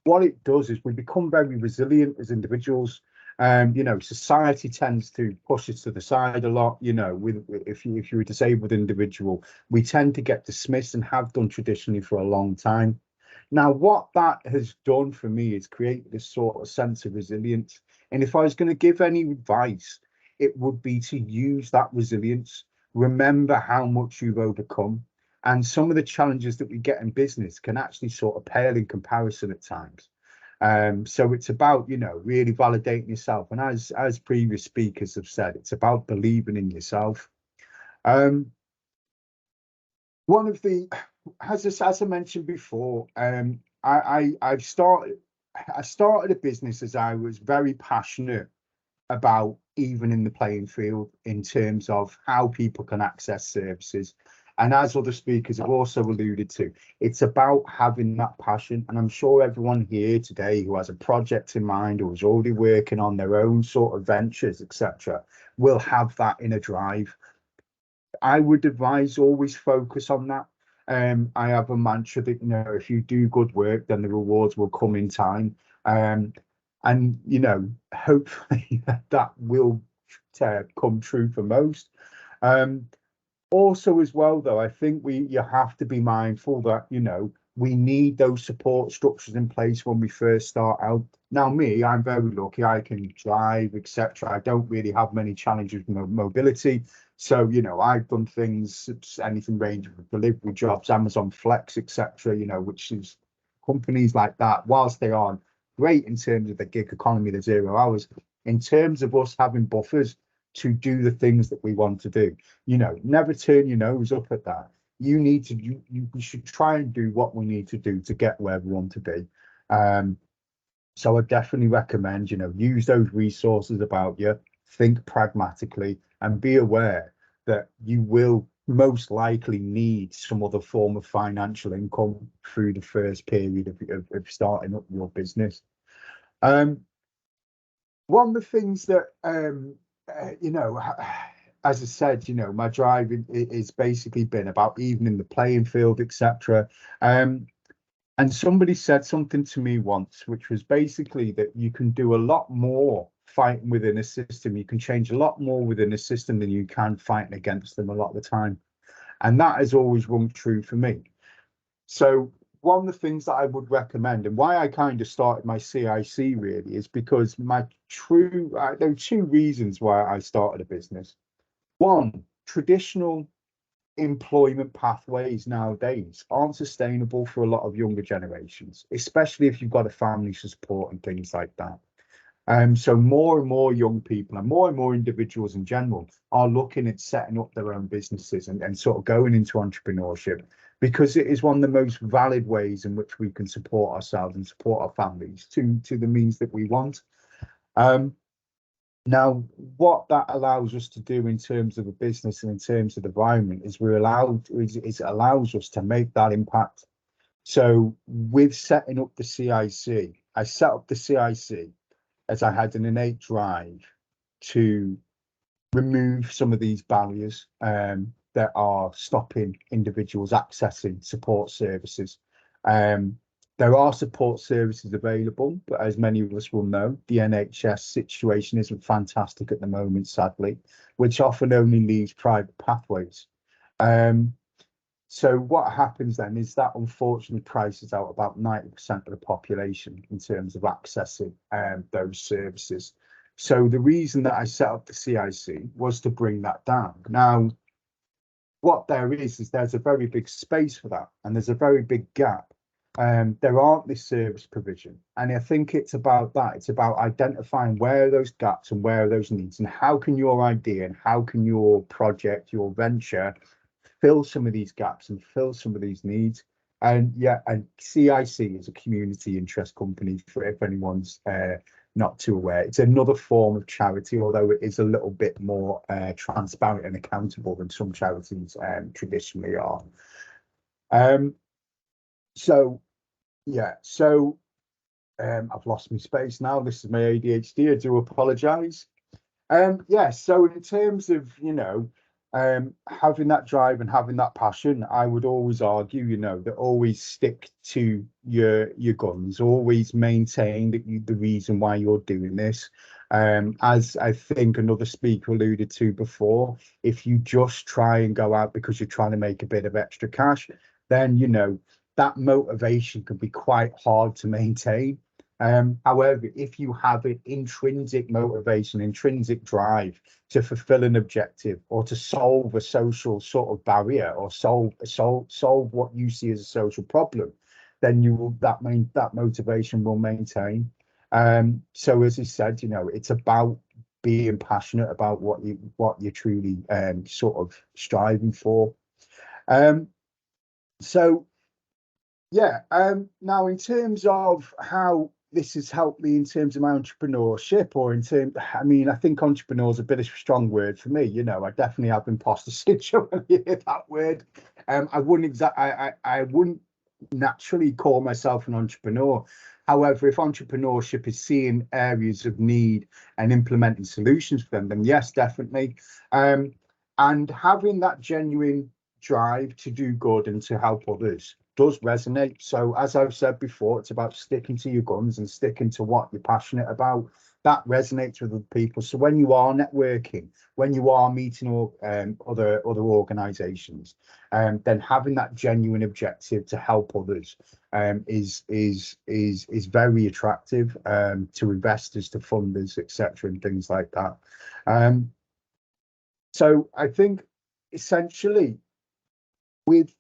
what it does is we become very resilient as individuals. You know, society tends to push us to the side a lot. You know, if you're a disabled individual, we tend to get dismissed and have done traditionally for a long time. Now, what that has done for me is create this sort of sense of resilience. And if I was going to give any advice, it would be to use that resilience. Remember how much you've overcome. And some of the challenges that we get in business can actually sort of pale in comparison at times. So it's about, you know, really validating yourself. And as previous speakers have said, it's about believing in yourself. One of the, as I mentioned before, I started a business as I was very passionate about evening the playing field in terms of how people can access services. And as other speakers have also alluded to, it's about having that passion. And I'm sure everyone here today who has a project in mind or is already working on their own sort of ventures, etc., will have that inner drive. I would advise always focus on that. I have a mantra that, you know, if you do good work, then the rewards will come in time. And, you know, hopefully that will come true for most. Also as well, though, I think you have to be mindful that, you know, we need those support structures in place when we first start out. Now, me, I'm very lucky. I can drive, etc. I don't really have many challenges with mobility. So, you know, I've done things, anything ranging from delivery jobs, Amazon Flex, etc., you know, which is companies like that, whilst they aren't great in terms of the gig economy, the 0 hours, in terms of us having buffers to do the things that we want to do, you know, never turn your nose up at that. You need to, we should try and do what we need to do to get where we want to be. So I definitely recommend, you know, use those resources about you, think pragmatically, and be aware that you will most likely need some other form of financial income through the first period of starting up your business. One of the things that you know, as I said, you know, my drive is basically been about evening the playing field, etc. And somebody said something to me once, which was basically that you can do a lot more fighting within a system. You can change a lot more within a system than you can fighting against them a lot of the time. And that has always rung true for me. So one of the things that I would recommend, and why I kind of started my CIC really, is because there are two reasons why I started a business. One, traditional employment pathways nowadays aren't sustainable for a lot of younger generations, especially if you've got a family to support and things like that. So more and more young people and more individuals in general are looking at setting up their own businesses and sort of going into entrepreneurship, because it is one of the most valid ways in which we can support ourselves and support our families to the means that we want. Now, what that allows us to do in terms of a business and in terms of the environment is it allows us to make that impact. So with setting up the CIC, I set up the CIC as I had an innate drive to remove some of these barriers that are stopping individuals accessing support services. There are support services available, but as many of us will know, the NHS situation isn't fantastic at the moment, sadly, which often only leaves private pathways. So what happens then is that unfortunately prices out about 90% of the population in terms of accessing those services. So the reason that I set up the CIC was to bring that down. Now, what there is there's a very big space for that, and there's a very big gap. There aren't this service provision, and I think it's about that. It's about identifying where are those gaps and where are those needs, and how can your idea and how can your project, your venture, fill some of these gaps and fill some of these needs. And yeah, and CIC is a community interest company, for if anyone's not too aware. It's another form of charity, although it is a little bit more transparent and accountable than some charities traditionally are. So yeah, so I've lost my space now. This is my ADHD. I do apologise. Yeah, so in terms of, having that drive and having that passion, I would always argue, that always stick to your guns, always maintain that the reason why you're doing this. As I think another speaker alluded to before, if you just try and go out because you're trying to make a bit of extra cash, then, that motivation can be quite hard to maintain. However, if you have an intrinsic motivation, intrinsic drive to fulfill an objective or to solve a social sort of barrier or solve what you see as a social problem, then that motivation will maintain. So as I said, it's about being passionate about what you're truly sort of striving for. So yeah, now in terms of how this has helped me in terms of my entrepreneurship, or I mean, I think entrepreneur is a bit of a strong word for me. I definitely have imposter syndrome when you hear that word. I wouldn't naturally call myself an entrepreneur. However, if entrepreneurship is seeing areas of need and implementing solutions for them, then yes, definitely. And having that genuine drive to do good and to help others does resonate. So as I've said before, it's about sticking to your guns and sticking to what you're passionate about. That resonates with other people. So when you are networking, when you are meeting other organizations, then having that genuine objective to help others is very attractive to investors, to funders, etc., and things like that. So I think essentially with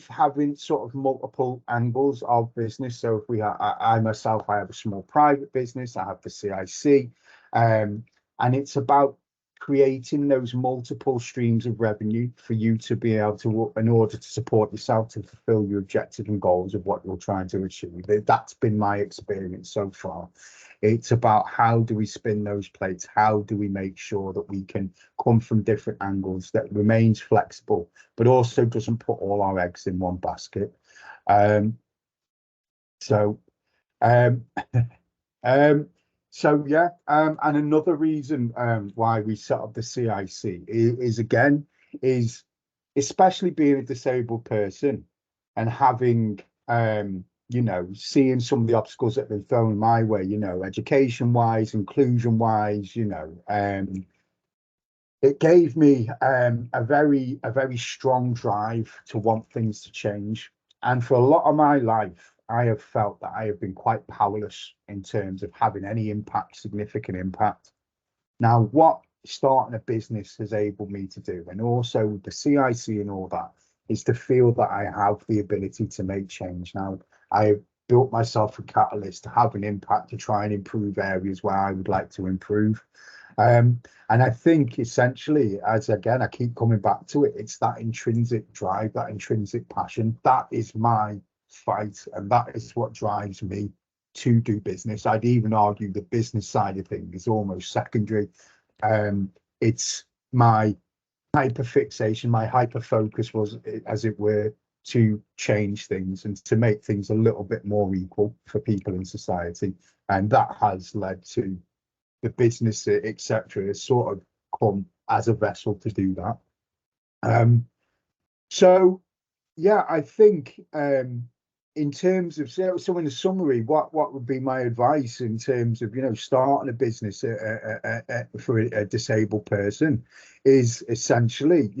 having sort of multiple angles of business. So if I myself, I have a small private business, I have the CIC, and it's about creating those multiple streams of revenue for you to be able to, in order to support yourself to fulfill your objective and goals of what you're trying to achieve. That's been my experience so far. It's about how do we spin those plates? How do we make sure that we can come from different angles, that remains flexible, but also doesn't put all our eggs in one basket? So yeah, and another reason why we set up the CIC is especially being a disabled person and having seeing some of the obstacles that have been thrown my way, education wise, inclusion wise, it gave me a very strong drive to want things to change. And for a lot of my life, I have felt that I have been quite powerless in terms of having any impact, significant impact. Now, what starting a business has enabled me to do, and also the CIC and all that, is to feel that I have the ability to make change. Now, I have built myself a catalyst to have an impact, to try and improve areas where I would like to improve. And I think essentially, as again, I keep coming back to it, it's that intrinsic drive, that intrinsic passion. That is my fight, and that is what drives me to do business. I'd even argue the business side of things is almost secondary. It's my hyperfixation, my hyper focus was, as it were, to change things and to make things a little bit more equal for people in society. And that has led to the business, etc., has sort of come as a vessel to do that. So yeah, I think in terms of, so in a summary, what would be my advice in terms of starting a business for a disabled person is essentially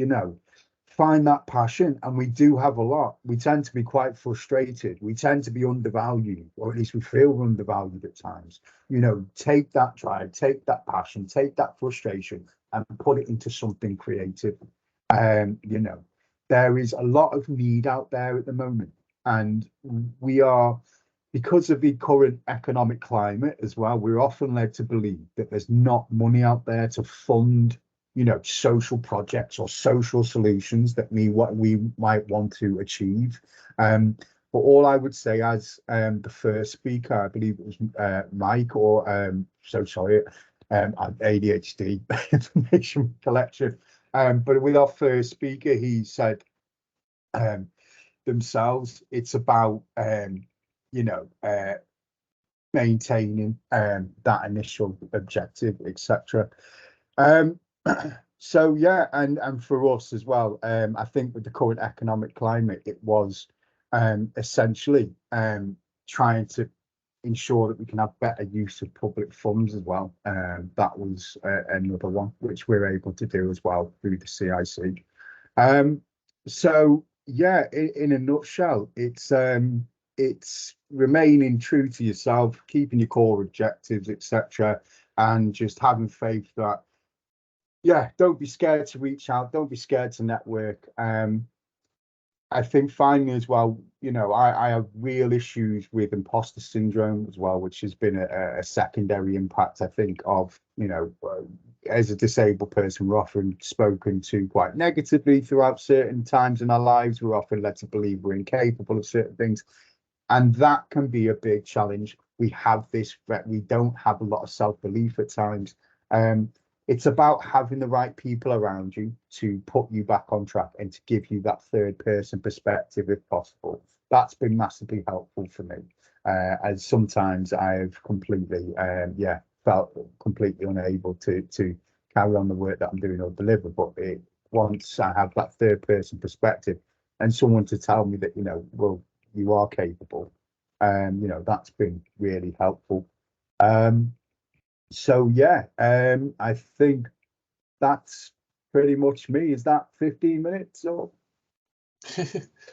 find that passion. And we do have a lot. We tend to be quite frustrated. We tend to be undervalued, or at least we feel undervalued at times. Take that drive, take that passion, take that frustration and put it into something creative. There is a lot of need out there at the moment, and we are, because of the current economic climate as well, we're often led to believe that there's not money out there to fund social projects or social solutions that what we might want to achieve. But all I would say, as the first speaker, I believe it was Mike, or so sorry, ADHD information collection. But with our first speaker, he said themselves. It's about maintaining that initial objective, etc. So yeah, and for us as well, I think with the current economic climate, it was essentially trying to ensure that we can have better use of public funds as well. That was another one which we're able to do as well through the CIC. So yeah, in a nutshell, it's remaining true to yourself, keeping your core objectives, etc., and just having faith that, yeah, don't be scared to reach out, don't be scared to network. I think finally as well, I have real issues with imposter syndrome as well, which has been a secondary impact, I think, of, as a disabled person, we're often spoken to quite negatively throughout certain times in our lives. We're often led to believe we're incapable of certain things. And that can be a big challenge. We don't have a lot of self-belief at times. It's about having the right people around you to put you back on track and to give you that third person perspective if possible. That's been massively helpful for me, as sometimes I've completely felt completely unable to carry on the work that I'm doing or deliver. But once I have that third person perspective and someone to tell me that, well, you are capable, that's been really helpful. So yeah, I think that's pretty much me. Is that 15 minutes or?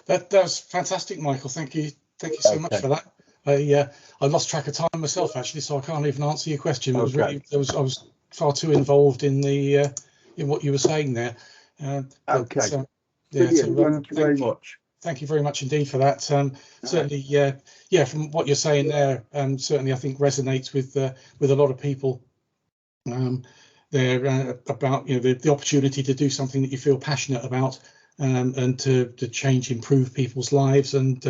That was fantastic, Michael. Thank you so much for that. I lost track of time myself actually, so I can't even answer your question. It was really, I was far too involved in the in what you were saying there. Thank you very much. Thank you very much indeed for that. Certainly, from what you're saying there, certainly I think resonates with a lot of people. There about the opportunity to do something that you feel passionate about, and to change, improve people's lives, and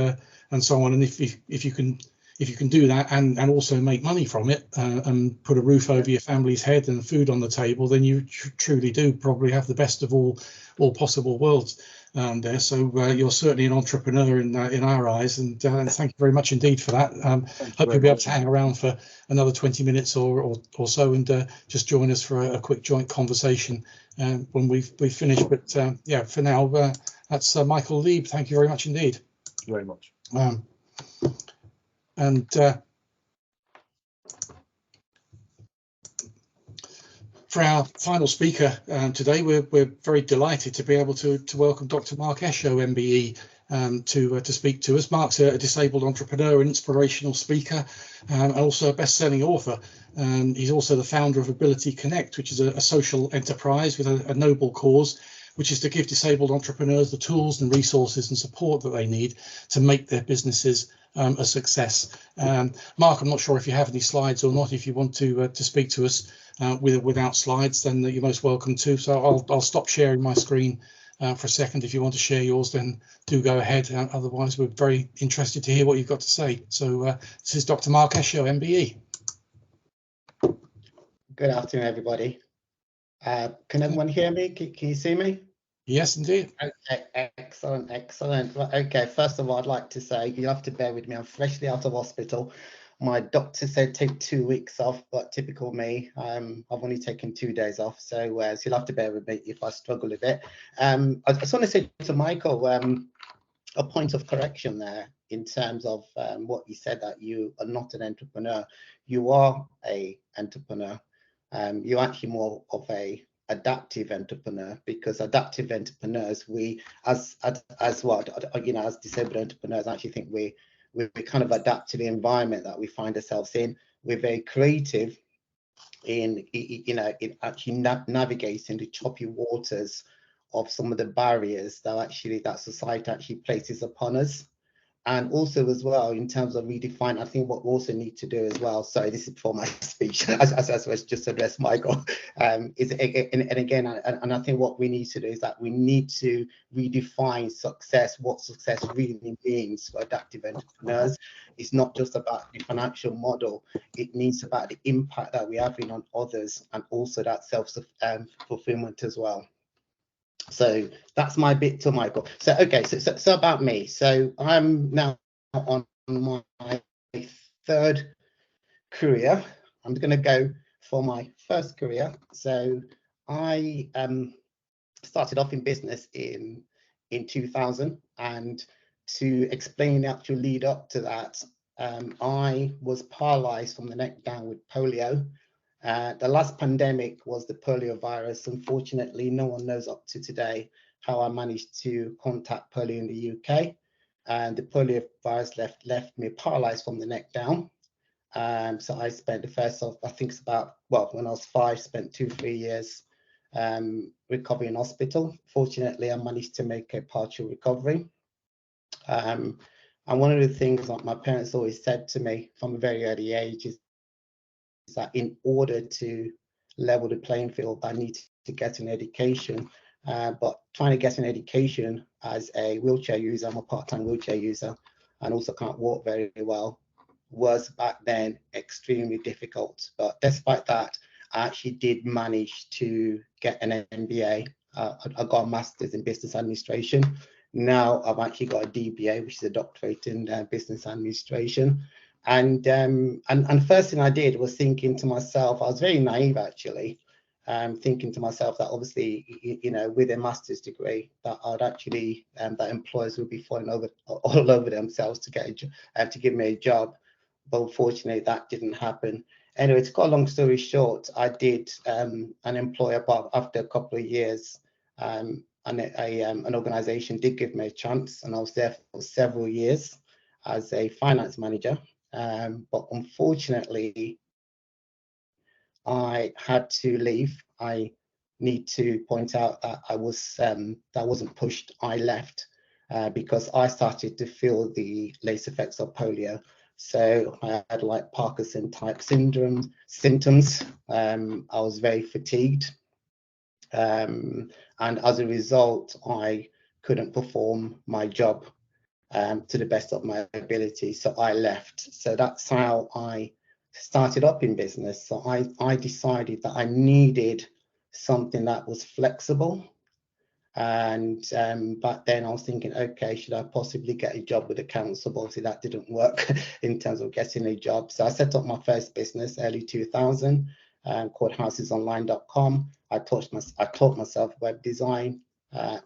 so on. And if you can do that and also make money from it, and put a roof over your family's head and food on the table, then you truly do probably have the best of all possible worlds there. So you're certainly an entrepreneur in our eyes, and thank you very much indeed for that. Hope you'll be able to hang around for another 20 minutes or so, and just join us for a quick joint conversation when we've finished. But for now, that's Michael Leibe. Thank you very much indeed. Thank you very much. For our final speaker today, we're very delighted to be able to welcome Dr. Mark Esho, MBE, to speak to us. Mark's a disabled entrepreneur, an inspirational speaker, and also a best-selling author. He's also the founder of Ability Connect, which is a social enterprise with a noble cause, which is to give disabled entrepreneurs the tools and resources and support that they need to make their businesses a success. Mark, I'm not sure if you have any slides or not. If you want to speak to us without slides, then you're most welcome to. So I'll stop sharing my screen for a second. If you want to share yours, then do go ahead. Otherwise, we're very interested to hear what you've got to say. So this is Dr. Mark Esho, MBE. Good afternoon, everybody. Can everyone hear me? Can you see me? Yes, indeed. Okay, excellent. Okay, first of all, I'd like to say you have to bear with me. I'm freshly out of hospital. My doctor said take 2 weeks off, but typical me, I've only taken 2 days off. So you'll have to bear with me if I struggle a bit. I just want to say to Michael, a point of correction there in terms of what you said, that you are not an entrepreneur. You are an entrepreneur. You're actually more of a adaptive entrepreneur, because adaptive entrepreneurs, we as disabled entrepreneurs, actually think we kind of adapt to the environment that we find ourselves in. We're very creative in actually navigating the choppy waters of some of the barriers that society actually places upon us. And also as well, in terms of redefine, I think what we also need to do as well, sorry, this is for my speech, as I just addressed Michael, and I think what we need to do is that we need to redefine success, what success really means for adaptive entrepreneurs. It's not just about the financial model, it needs about the impact that we're having on others, and also that self-fulfillment as well. So that's my bit to Michael. So okay, so about me. So I'm now on my third career. I'm going to go for my first career. So I started off in business in 2000, and to explain the actual lead up to that, I was paralyzed from the neck down with polio. The last pandemic was the polio virus. Unfortunately, no one knows up to today how I managed to contact polio in the UK. And the polio virus left me paralyzed from the neck down. So I spent the first of, I think it's about, well, when I was 5, spent 2-3 years recovering in hospital. Fortunately, I managed to make a partial recovery. And one of the things that my parents always said to me from a very early age is that in order to level the playing field, I need to get an education. But trying to get an education as a wheelchair user, I'm a part-time wheelchair user, and also can't walk very well, was back then extremely difficult. But despite that, I actually did manage to get an MBA. I got a master's in business administration. Now I've actually got a DBA, which is a doctorate in business administration. And first thing I did was thinking to myself, I was very naive actually, thinking to myself that obviously, you know, with a master's degree, that I'd actually, that employers would be falling all over themselves to get to give me a job. But unfortunately, that didn't happen. Anyway, to cut a long story short, I did an employer, but after a couple of years, an organization did give me a chance, and I was there for several years as a finance manager. But unfortunately, I had to leave. I need to point out that I wasn't pushed. I left because I started to feel the late effects of polio. So I had like Parkinson type symptoms. I was very fatigued. And as a result, I couldn't perform my job to the best of my ability. So I left. So that's how I started up in business. So I decided that I needed something that was flexible. And back then I was thinking, okay, should I possibly get a job with the council? But obviously that didn't work in terms of getting a job. So I set up my first business early 2000 called housesonline.com. I taught myself web design.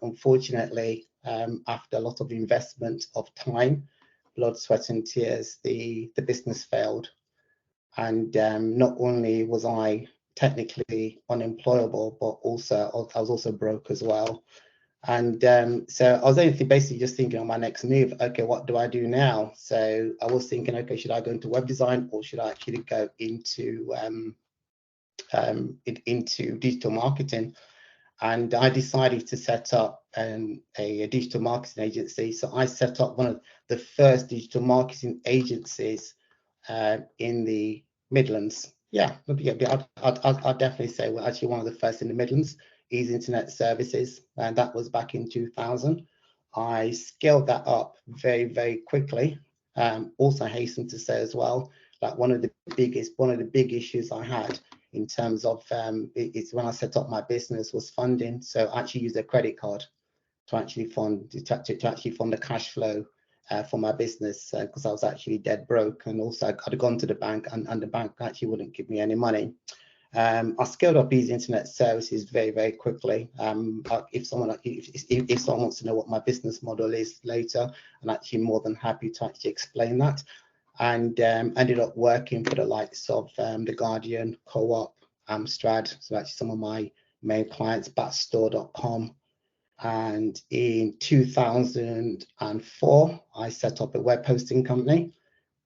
Unfortunately, after a lot of investment of time, blood, sweat and tears, the business failed. And not only was I technically unemployable, but also I was also broke as well. And so I was basically just thinking on my next move, okay, what do I do now? So I was thinking, okay, should I go into web design or should I actually go into digital marketing? And I decided to set up a digital marketing agency. So I set up one of the first digital marketing agencies in the Midlands. Yeah, I'd definitely say we're actually one of the first in the Midlands. Easy Internet Services, and that was back in 2000. I scaled that up very, very quickly. Also hasten to say as well that one of the big issues I had in terms of it's when I set up my business was funding. So I actually used a credit card to actually fund the cash flow for my business because I was actually dead broke, and also I'd gone to the bank and the bank actually wouldn't give me any money. I scaled up Easy Internet Services very, very quickly. If someone wants to know what my business model is later, I'm actually more than happy to actually explain that. And ended up working for the likes of The Guardian, Co-op, Amstrad, so actually some of my main clients, batstore.com. And in 2004, I set up a web hosting company,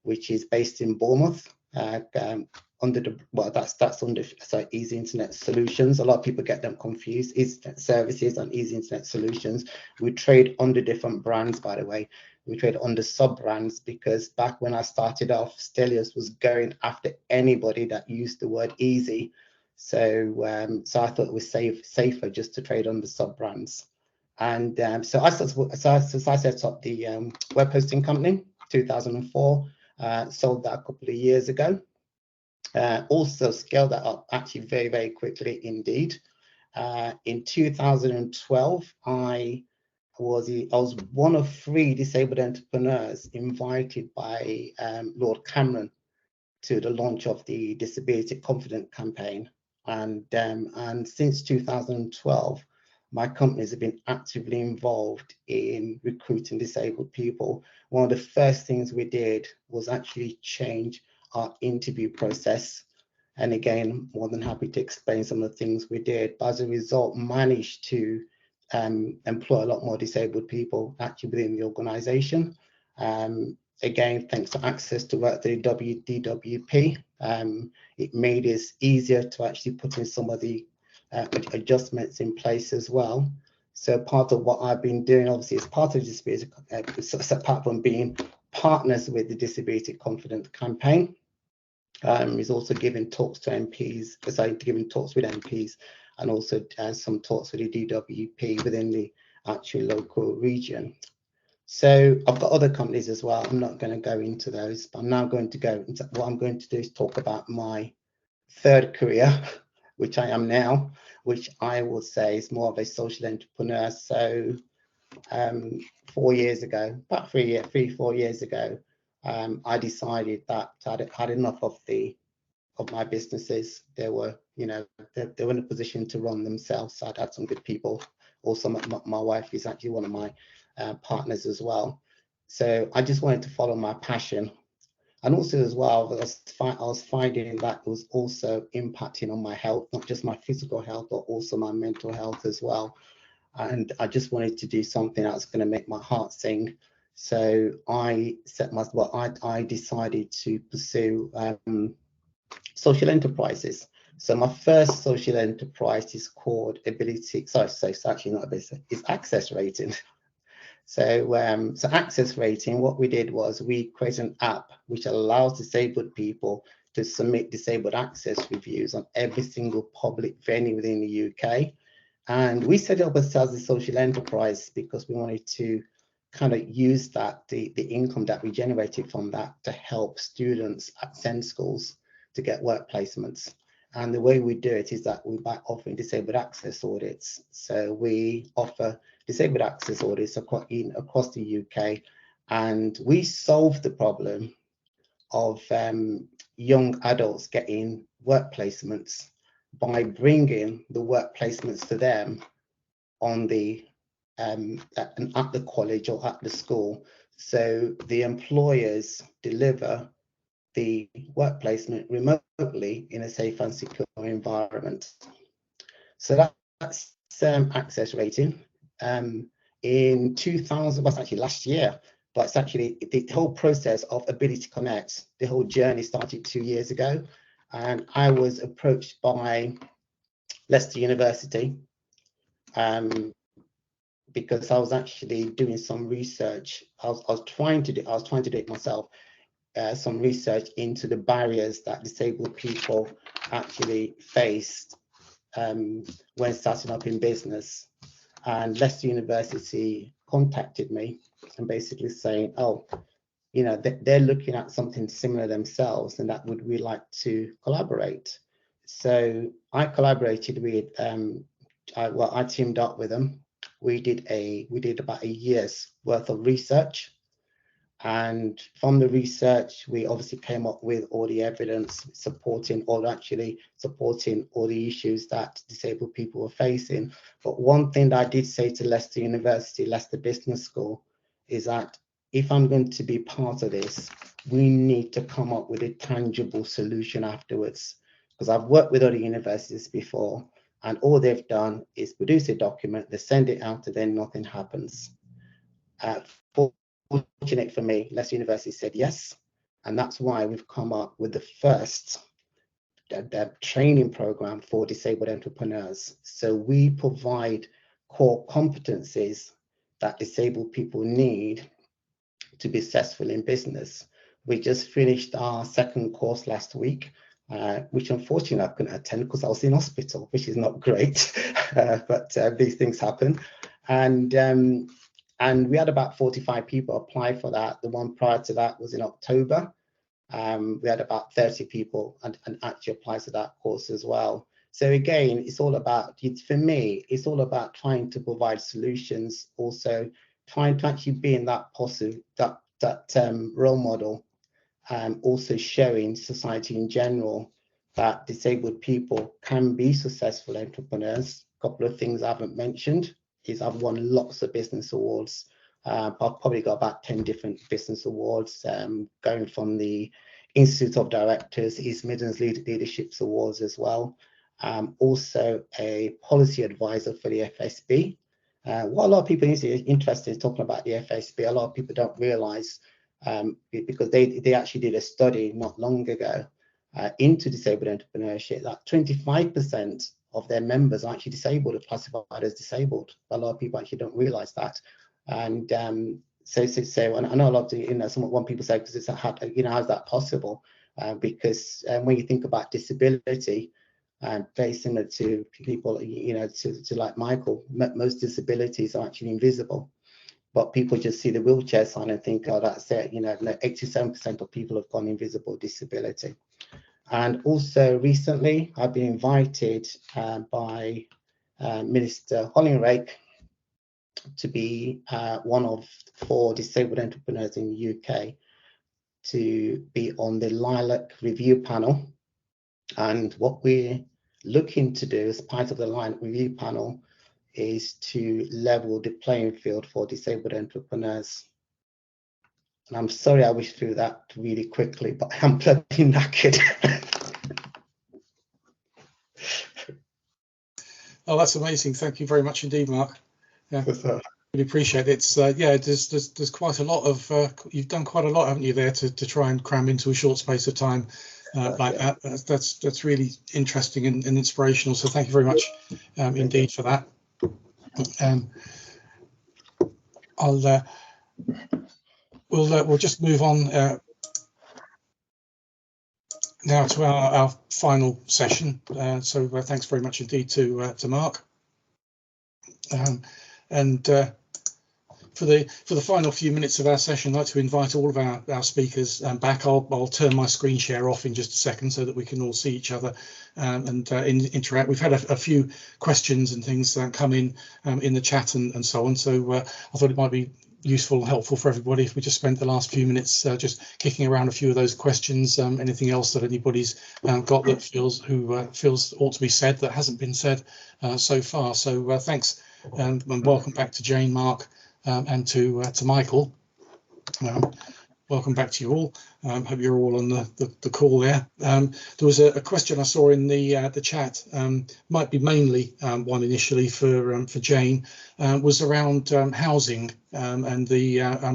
which is based in Bournemouth. That's under Easy Internet Solutions. A lot of people get them confused. Easy Internet Services and Easy Internet Solutions. We trade under different brands, by the way. We trade under sub brands because back when I started off, Stelios was going after anybody that used the word easy. So I thought it was safer just to trade under sub brands. And so I set up the web hosting company 2004. Sold that a couple of years ago. Also scaled that up actually very, very quickly indeed. In 2012, I was one of 3 disabled entrepreneurs invited by Lord Cameron to the launch of the Disability Confident campaign. And since 2012, my companies have been actively involved in recruiting disabled people. One of the first things we did was actually change our interview process. And again, more than happy to explain some of the things we did. But as a result, managed to employ a lot more disabled people actually within the organization. Again, thanks to access to work through DWP, it made it easier to actually put in some of the adjustments in place as well. So part of what I've been doing, obviously, as part of the disability, apart from being partners with the Disability Confident campaign, is also giving talks to MPs, giving talks with MPs, and also some talks with the DWP within the actual local region. So I've got other companies as well. I'm not going to go into those, but I'm now going to go into what I'm going to do is talk about my third career, which I am now, which I will say is more of a social entrepreneur. So 4 years ago, about 4 years ago, I decided that I'd had enough of my businesses. They were, they were in a position to run themselves. So I'd had some good people. Also, my wife is actually one of my partners as well. So I just wanted to follow my passion. And also as well, I was finding that it was also impacting on my health, not just my physical health, but also my mental health as well. And I just wanted to do something that's going to make my heart sing. So I decided to pursue social enterprises. So my first social enterprise is called it's actually not Ability, it's Access Rating. So Access Rating, what we did was we created an app which allows disabled people to submit disabled access reviews on every single public venue within the UK. And we set it up as a social enterprise because we wanted to kind of use that, the income that we generated from that, to help students at SEND schools to get work placements. And the way we do it is that we're offering disabled access audits. So we offer disabled access audits across the UK, and we solve the problem of young adults getting work placements by bringing the work placements to them on the at the college or at the school. So the employers deliver the work placement remotely in a safe and secure environment. So that's Access Rating. In 2000, was actually last year, but it's actually the whole process of Ability Connect, the whole journey started 2 years ago. And I was approached by Leicester University because I was actually doing some research. I was trying to do it myself. Some research into the barriers that disabled people actually faced when starting up in business. And Leicester University contacted me and basically saying, oh, they're looking at something similar themselves, and that would we like to collaborate. So I collaborated with I teamed up with them. We did about a year's worth of research. And from the research, we obviously came up with all the evidence supporting all the issues that disabled people were facing. But one thing that I did say to Leicester University, Leicester Business School, is that if I'm going to be part of this, we need to come up with a tangible solution afterwards. Because I've worked with other universities before, and all they've done is produce a document, they send it out, and then nothing happens. Fortunate for me, Leicester University said yes, and that's why we've come up with the first training program for disabled entrepreneurs. So we provide core competencies that disabled people need to be successful in business. We just finished our second course last week, which unfortunately I couldn't attend because I was in hospital, which is not great, but these things happen. And we had about 45 people apply for that. The one prior to that was in October. We had about 30 people and actually applied to that course as well. So again, it's all about, for me, it's all about trying to provide solutions, also trying to actually be in that role model, also showing society in general that disabled people can be successful entrepreneurs. A couple of things I haven't mentioned is I've won lots of business awards. I've probably got about 10 different business awards, going from the Institute of Directors, East Midlands Leadership Awards as well. Also a policy advisor for the FSB. What a lot of people are interested in talking about the FSB, a lot of people don't realise, because they actually did a study not long ago into disabled entrepreneurship, that 25% of their members are actually disabled or classified as disabled. A lot of people actually don't realise that. And so and I know a lot of some people say, because it's how's that possible? Because when you think about disability, very similar to people, to like Michael, most disabilities are actually invisible, but people just see the wheelchair sign and think, oh, that's it. 87% of people have got invisible disability. And also recently, I've been invited by Minister Hollingreich to be one of 4 disabled entrepreneurs in the UK to be on the Lilac review panel. And what we're looking to do as part of the Lilac review panel is to level the playing field for disabled entrepreneurs. And I'm sorry I went through that really quickly, but I'm bloody knackered. Oh, that's amazing. Thank you very much indeed, Mark. Yeah, really appreciate it. It's yeah, there's quite a lot of you've done quite a lot, haven't you, there to try and cram into a short space of time like that. That's really interesting and inspirational. So thank you very much indeed for that. We'll just move on now to our final session. So thanks very much indeed to Mark. For the final few minutes of our session, I'd like to invite all of our speakers back. I'll turn my screen share off in just a second so that we can all see each other and interact. We've had a few questions and things come in the chat and so on. So I thought it might be useful and helpful for everybody if we just spent the last few minutes just kicking around a few of those questions. Anything else that anybody's got that feels ought to be said that hasn't been said so far. So thanks and welcome back to Jayne, Mark, and to Michael. Welcome back to you all. Hope you're all on the call there. There was a question I saw in the chat, might be mainly one initially for Jayne, was around housing and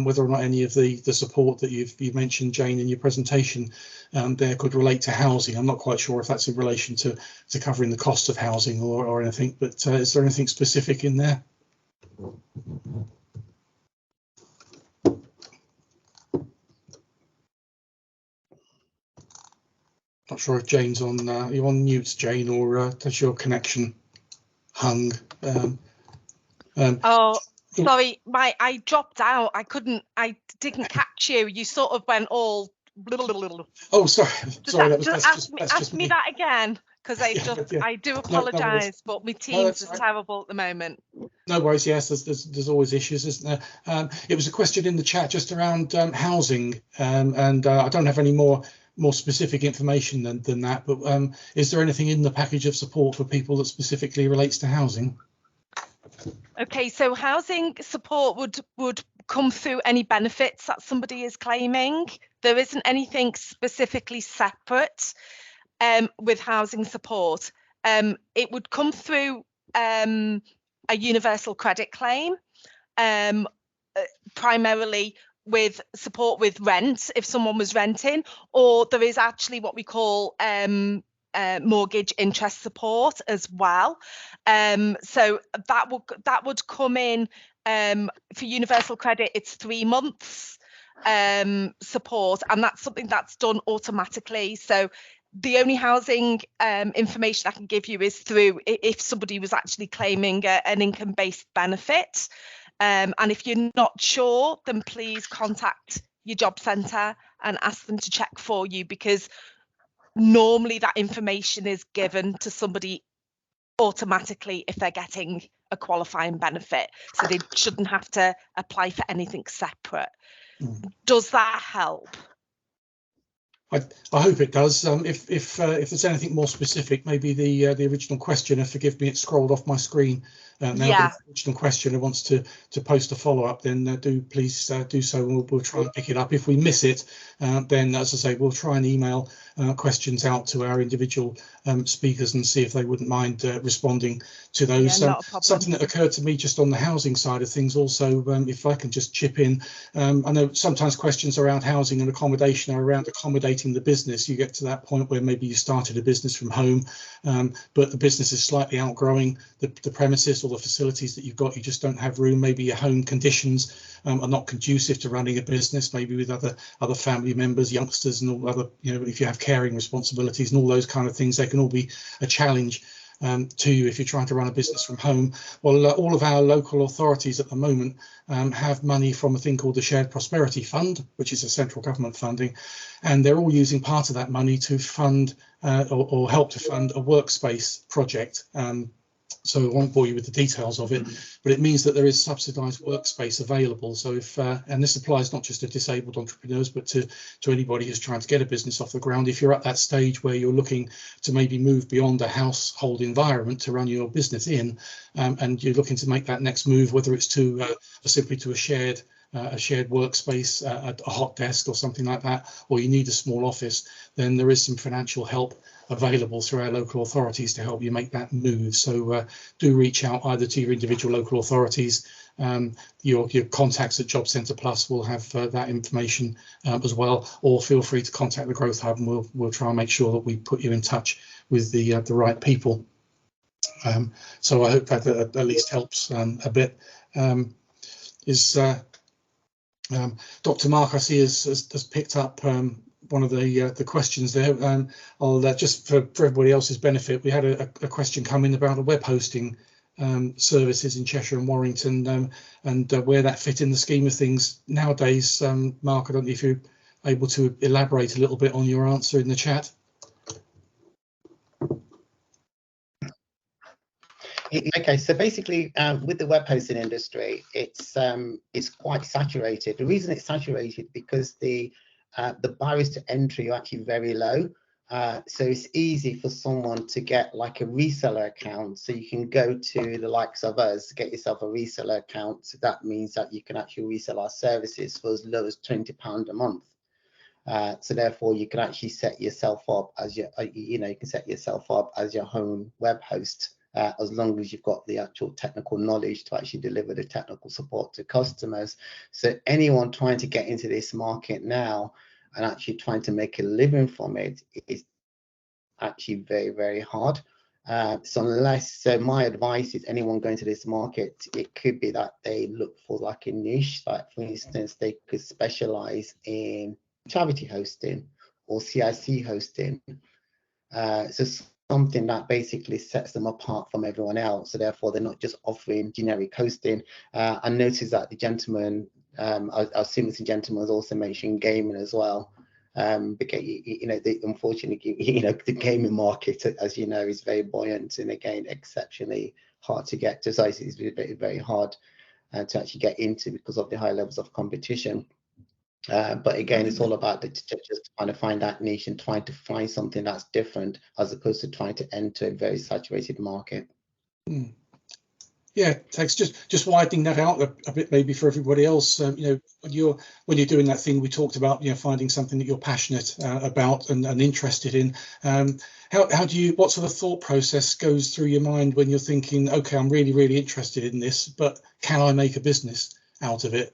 whether or not any of the support that you've mentioned, Jayne, in your presentation there could relate to housing. I'm not quite sure if that's in relation to covering the cost of housing or anything, but is there anything specific in there? Not sure if Jayne's on. You're on mute, Jayne, or does your connection hung? Oh, sorry, I dropped out. I didn't catch you. You sort of went all. Oh, sorry. Ask me that again, because I do apologise, but my Teams is terrible at the moment. No worries. Yes, there's always issues, isn't there? It was a question in the chat just around housing, and I don't have any more specific information than that, but is there anything in the package of support for people that specifically relates to housing? Okay, so housing support would come through any benefits that somebody is claiming. There isn't anything specifically separate with housing support. It would come through a universal credit claim, primarily with support with rent if someone was renting, or there is actually what we call mortgage interest support as well. So that would come in for universal credit. It's 3 months support, and that's something that's done automatically. So the only housing information I can give you is through if somebody was actually claiming an income-based benefit. And if you're not sure, then please contact your job centre and ask them to check for you, because normally that information is given to somebody automatically if they're getting a qualifying benefit, so they shouldn't have to apply for anything separate. Does that help? I hope it does. If there's anything more specific, maybe the original questioner, forgive me, it scrolled off my screen now. Yeah. The original questioner wants to post a follow-up, then do please do so, and we'll try and pick it up. If we miss it, then as I say, we'll try and email questions out to our individual speakers and see if they wouldn't mind responding to those. Yeah, not a problem. Something that occurred to me just on the housing side of things also, if I can just chip in, I know sometimes questions around housing and accommodation are around accommodating the business. You get to that point where maybe you started a business from home, but the business is slightly outgrowing the premises or the facilities that you've got. You just don't have room. Maybe your home conditions are not conducive to running a business, maybe with other family members, youngsters, and all other, if you have caring responsibilities and all those kind of things, they can all be a challenge to you if you're trying to run a business from home. Well, all of our local authorities at the moment have money from a thing called the Shared Prosperity Fund, which is a central government funding, and they're all using part of that money to fund or help to fund a workspace project. So I won't bore you with the details of it, but it means that there is subsidised workspace available. So if, and this applies not just to disabled entrepreneurs, but to anybody who's trying to get a business off the ground. If you're at that stage where you're looking to maybe move beyond a household environment to run your business in, and you're looking to make that next move, whether it's to simply to a shared workspace, a hot desk or something like that, or you need a small office, then there is some financial help available through our local authorities to help you make that move. So do reach out either to your individual local authorities, your contacts at Job Centre Plus will have that information as well, or feel free to contact the Growth Hub, and we'll try and make sure that we put you in touch with the right people. So I hope that at least helps a bit. Dr. Mark, I see, has picked up one of the questions there. I'll just for everybody else's benefit, we had a question come in about a web hosting services in Cheshire and Warrington, and where that fit in the scheme of things nowadays. Mark, I don't know if you're able to elaborate a little bit on your answer in the chat. Okay, so basically, with the web hosting industry, it's quite saturated. The reason it's saturated because the barriers to entry are actually very low. So it's easy for someone to get like a reseller account. So you can go to the likes of us, get yourself a reseller account. So that means that you can actually resell our services for as low as £20 a month. So therefore, you can actually set yourself up as your, you can set yourself up as your own web host. As long as you've got the actual technical knowledge to actually deliver the technical support to customers. So anyone trying to get into this market now and actually trying to make a living from it is actually very, very hard. So my advice is anyone going to this market, it could be that they look for like a niche, like for instance, they could specialize in charity hosting or CIC hosting. So something that basically sets them apart from everyone else. So therefore, they're not just offering generic hosting. I noticed that the gentleman, I assume it's a gentleman, was also mentioning gaming as well. Because unfortunately, the gaming market, as you know, is very buoyant and again exceptionally hard to get to. So it's very, very hard to actually get into because of the high levels of competition. But again, it's all about just trying to find that niche and trying to find something that's different as opposed to trying to enter a very saturated market. Yeah, thanks. Just widening that out a bit, maybe for everybody else. When you're doing that thing we talked about, finding something that you're passionate about and interested in. What sort of thought process goes through your mind when you're thinking, okay, I'm really, really interested in this, but can I make a business out of it?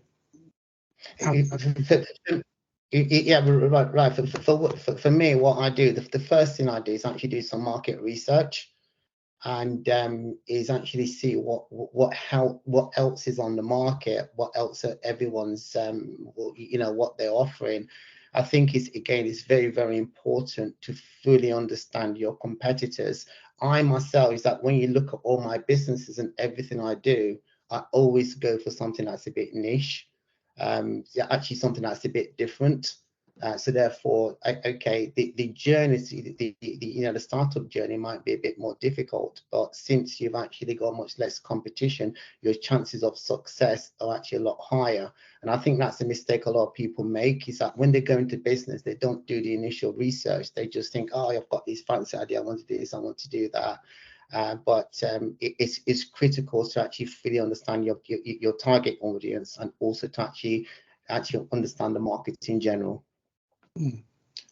Yeah, right. For me, what I do, the first thing I do is actually do some market research, and is actually see what else is on the market, what else everyone's what they're offering. I think it's very, very important to fully understand your competitors. I myself is that when you look at all my businesses and everything I do, I always go for something that's a bit niche. Actually something that's a bit different. So therefore, okay, the journey, the startup journey might be a bit more difficult, but since you've actually got much less competition, your chances of success are actually a lot higher. And I think that's a mistake a lot of people make, is that when they go into business, they don't do the initial research. They just think, oh, I've got this fancy idea, I want to do this, I want to do that. But it's critical to actually fully understand your target audience, and also to actually understand the market in general.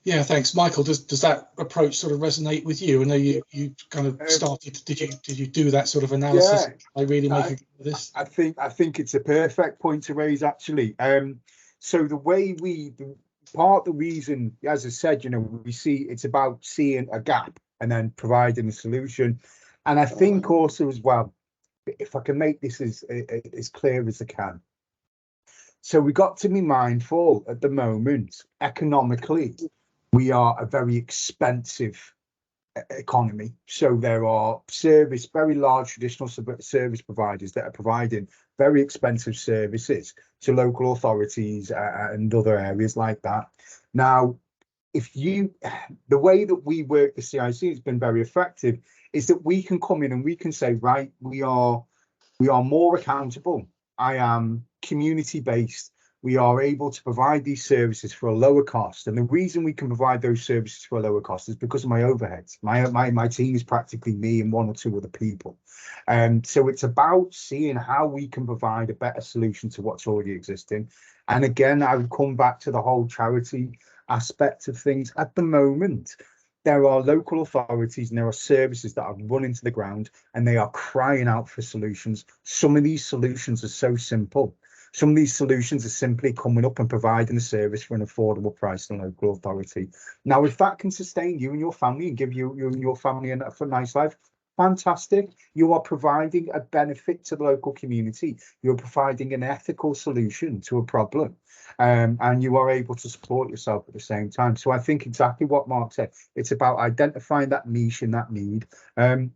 Yeah, thanks, Michael. Does that approach sort of resonate with you? I know you kind of started. Did you do that sort of analysis? Yeah, I really make this. I think it's a perfect point to raise, actually. So the way part of the reason, as I said, we see it's about seeing a gap and then providing a solution. And I think also as well, if I can make this as clear as I can. So we got to be mindful at the moment, economically, we are a very expensive economy. So there are very large traditional service providers that are providing very expensive services to local authorities and other areas like that. Now, the way that we work the CIC has been very effective, is that we can come in and we can say, right, we are more accountable. I am community based. We are able to provide these services for a lower cost. And the reason we can provide those services for a lower cost is because of my overheads. My team is practically me and one or two other people. So it's about seeing how we can provide a better solution to what's already existing. And again, I would come back to the whole charity aspect of things. At the moment, there are local authorities and there are services that are running to the ground and they are crying out for solutions. Some of these solutions are so simple. Some of these solutions are simply coming up and providing a service for an affordable price to a local authority. Now, if that can sustain you and your family and give you and your family a nice life, fantastic. You are providing a benefit to the local community. You're providing an ethical solution to a problem. And you are able to support yourself at the same time. So I think exactly what Mark said. It's about identifying that niche and that need. And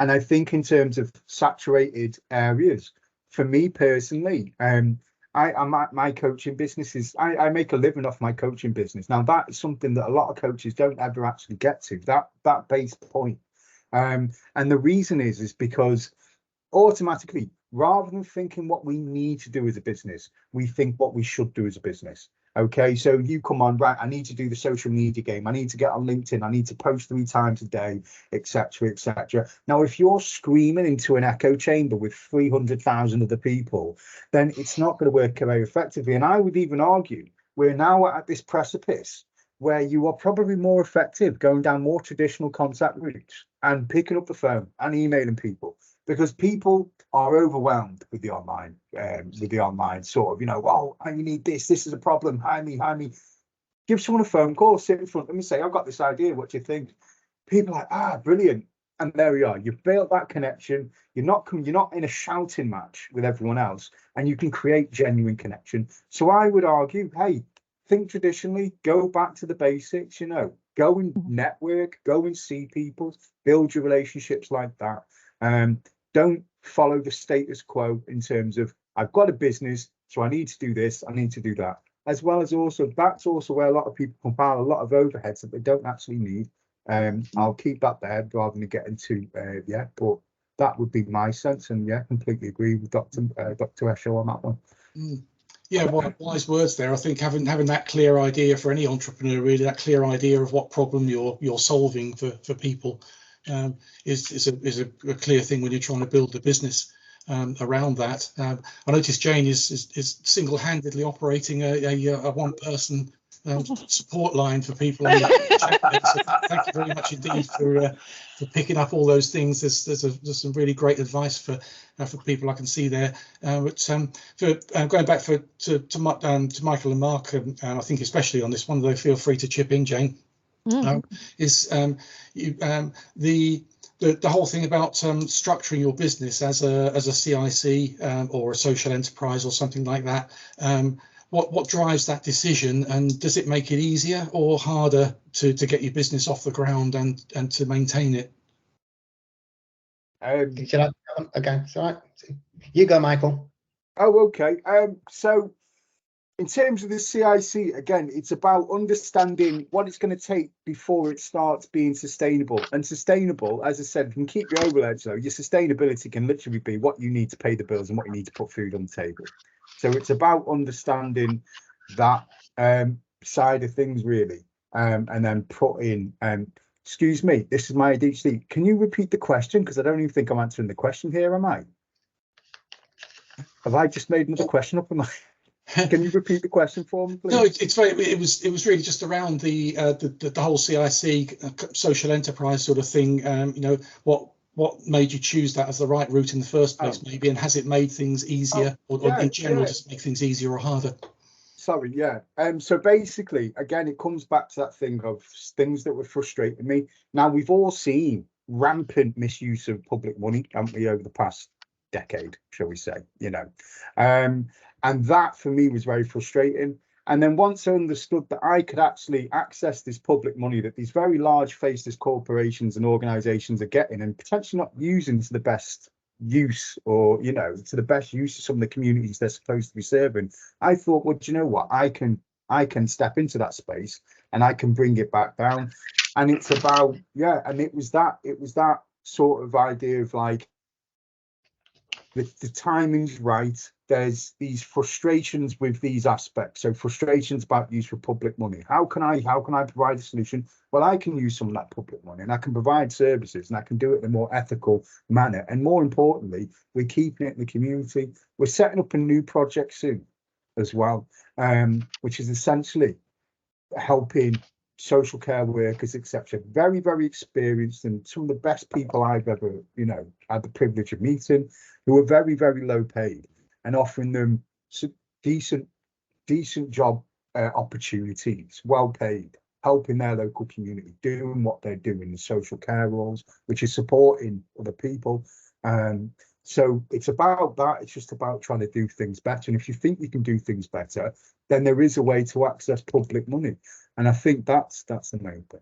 I think in terms of saturated areas, for me personally, my coaching business is, I make a living off my coaching business. Now, that is something that a lot of coaches don't ever actually get to, that base point. And the reason is because automatically, rather than thinking what we need to do as a business, we think what we should do as a business. Okay, so you come on, right, I need to do the social media game. I need to get on LinkedIn. I need to post 3 times a day, etc., etc. Now, if you're screaming into an echo chamber with 300,000 other people, then it's not going to work very effectively. And I would even argue we're now at this precipice where you are probably more effective going down more traditional contact routes and picking up the phone and emailing people, because people are overwhelmed with the online sort of, oh, you need this is a problem, hi me. Give someone a phone call, sit in front of them and say, I've got this idea, what do you think? People are like, brilliant. And there we are, you've built that connection. You're not in a shouting match with everyone else, and you can create genuine connection. So I would argue, hey, think traditionally, go back to the basics, go and network, go and see people, build your relationships like that. Don't follow the status quo in terms of, I've got a business, so I need to do this, I need to do that. As well as also, that's also where a lot of people compile a lot of overheads that they don't actually need. I'll keep that there rather than get into, but that would be my sense. And yeah, completely agree with Dr. Esho on that one. Yeah, wise words there. I think having that clear idea for any entrepreneur, really, that clear idea of what problem you're solving for people is a clear thing when you're trying to build a business around that. I noticed Jayne is single-handedly operating a one-person support line for people on the chat. So thank you very much indeed for picking up all those things. There's some really great advice for people I can see there. But for going back to Michael and Mark, I think especially on this one, though, feel free to chip in, Jayne. The whole thing about structuring your business as a CIC or a social enterprise or something like that. What drives that decision, and does it make it easier or harder to get your business off the ground and to maintain it? Should I? Okay, it's all right. You go, Michael. Oh, okay. So In terms of the CIC, again, it's about understanding what it's going to take before it starts being sustainable. And sustainable, as I said, can keep your overheads low. Your sustainability can literally be what you need to pay the bills and what you need to put food on the table. So it's about understanding that side of things, really, and then put in. Excuse me, this is my ADHD. Can you repeat the question? Because I don't even think I'm answering the question here, am I? Have I just made another question up? Can you repeat the question for me, please? No, it was really just around the whole CIC social enterprise sort of thing. You know, what made you choose that as the right route in the first place, maybe, and has it made things easier, or in general, does it make things easier or harder? Sorry, yeah. So basically, again, it comes back to that thing of things that were frustrating me. Now, we've all seen rampant misuse of public money, haven't we, over the past decade, shall we say, you know. And that for me was very frustrating. And then once I understood that I could actually access this public money that these very large faceless corporations and organizations are getting and potentially not using to the best use, or, you know, to the best use of some of the communities they're supposed to be serving, I thought, well, do you know what? I can step into that space and I can bring it back down. And it's about, yeah, and it was that sort of idea of like, the timing's right. There's these frustrations with these aspects. So frustrations about use for public money. How can I provide a solution? Well, I can use some of that public money and I can provide services and I can do it in a more ethical manner. And more importantly, we're keeping it in the community. We're setting up a new project soon as well, which is essentially helping social care workers, etc., very, very experienced and some of the best people I've ever, you know, had the privilege of meeting, who are very, very low paid, and offering them decent job opportunities, well paid, helping their local community, doing what they're doing, the social care roles, which is supporting other people. So it's about that. It's just about trying to do things better. And if you think you can do things better, then there is a way to access public money. And I think that's the main thing.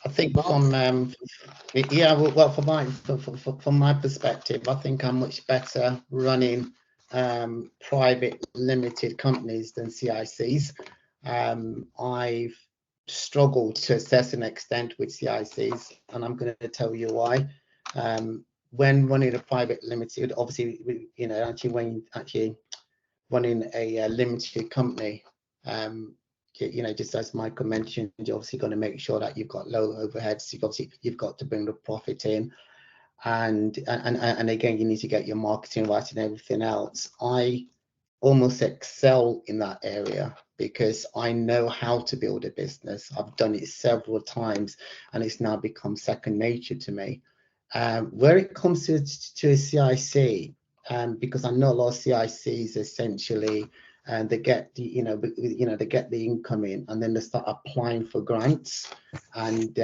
I think from from my perspective, I think I'm much better running private limited companies than CICs. I've struggled to a certain extent with CICs, and I'm going to tell you why. When running a private limited, obviously, you know, when running a limited company, you know, just as Michael mentioned, you're obviously going to make sure that you've got low overheads. You've got to bring the profit in, and again, you need to get your marketing right and everything else. I almost excel in that area because I know how to build a business. I've done it several times, and it's now become second nature to me. Where it comes to a CIC, because I know a lot of CICs essentially, and they get the, they get the income in, and then they start applying for grants and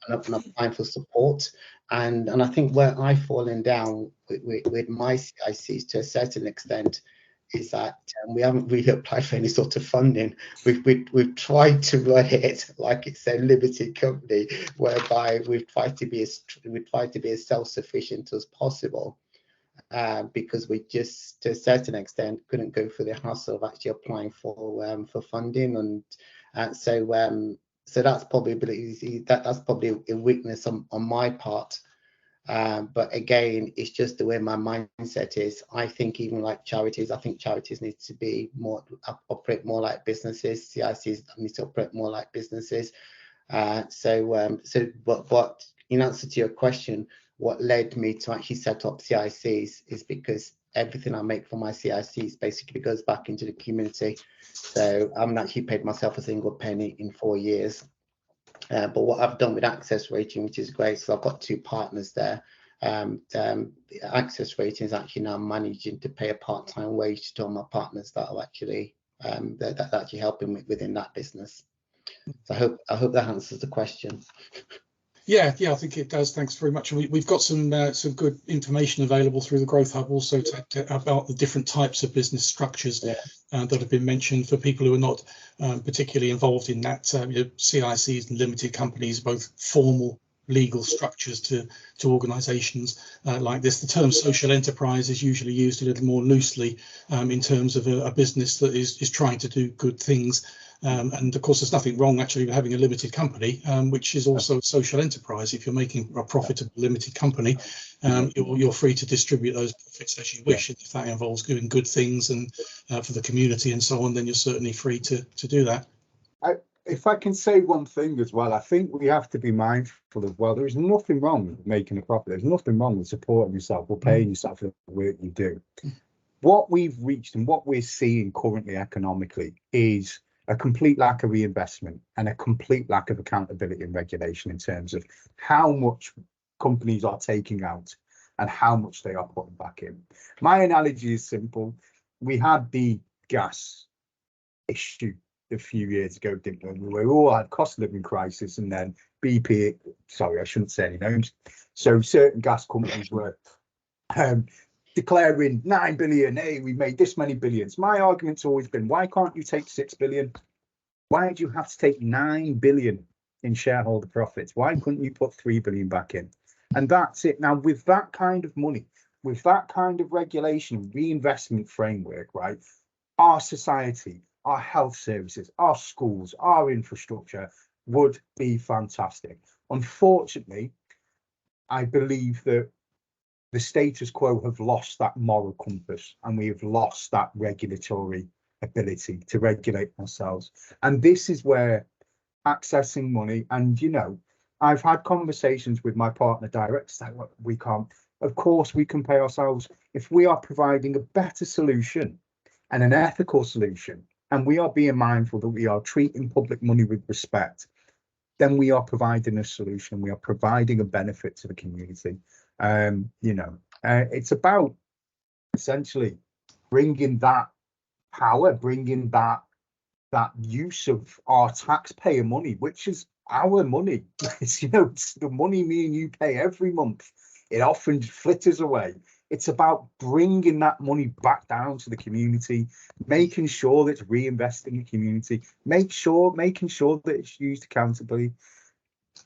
applying for support. And I think where I've fallen down with my CICs to a certain extent is that we haven't really applied for any sort of funding. We've tried to run it like it's a limited company, whereby we've tried to be as self-sufficient as possible. Because we just, to a certain extent, couldn't go through the hassle of actually applying for funding, and so that's probably a weakness on my part. But again, it's just the way my mindset is. I think even like charities, I think charities need to be operate more like businesses. CICs need to operate more like businesses. But in answer to your question, what led me to actually set up CICs is because everything I make for my CICs basically goes back into the community. So I haven't actually paid myself a single penny in 4 years. But what I've done with Access Rating, which is great, so I've got 2 partners there. The Access Rating is actually now managing to pay a part-time wage to all my partners that are actually helping me within that business. So I hope that answers the question. Yeah, I think it does. Thanks very much. We've got some good information available through the Growth Hub also about the different types of business structures that have been mentioned for people who are not particularly involved in that. CICs and limited companies, both formal legal structures to organisations like this. The term social enterprise is usually used a little more loosely in terms of a business that is trying to do good things. And of course, there's nothing wrong actually with having a limited company, which is also a social enterprise. If you're making a profitable limited company, you're free to distribute those profits as you wish. If that involves doing good things and for the community and so on, then you're certainly free to do that. If I can say one thing as well, I think we have to be mindful of, well, there is nothing wrong with making a profit. There's nothing wrong with supporting yourself or paying yourself for the work you do. What we've reached and what we're seeing currently economically is a complete lack of reinvestment and a complete lack of accountability and regulation in terms of how much companies are taking out and how much they are putting back in. My analogy is simple. We had the gas issue a few years ago, didn't we? We all had cost of living crisis, and then BP, sorry, I shouldn't say any names. So certain gas companies were declaring 9 billion, hey, we made this many billions. My argument's always been, why can't you take 6 billion? Why do you have to take 9 billion in shareholder profits? Why couldn't you put 3 billion back in? And that's it. Now, with that kind of money, with that kind of regulation, reinvestment framework, right, our society, our health services, our schools, our infrastructure would be fantastic. Unfortunately, I believe that the status quo have lost that moral compass, and we have lost that regulatory ability to regulate ourselves. And this is where accessing money, and you know, I've had conversations with my partner directors that we can't, of course we can pay ourselves if we are providing a better solution and an ethical solution, and we are being mindful that we are treating public money with respect, then we are providing a solution. We are providing a benefit to the community. You know, it's about essentially bringing that power, bringing that use of our taxpayer money, which is our money. It's, you know, it's the money me and you pay every month. It often flitters away. It's about bringing that money back down to the community, making sure that it's reinvested in the community, making sure that it's used accountably.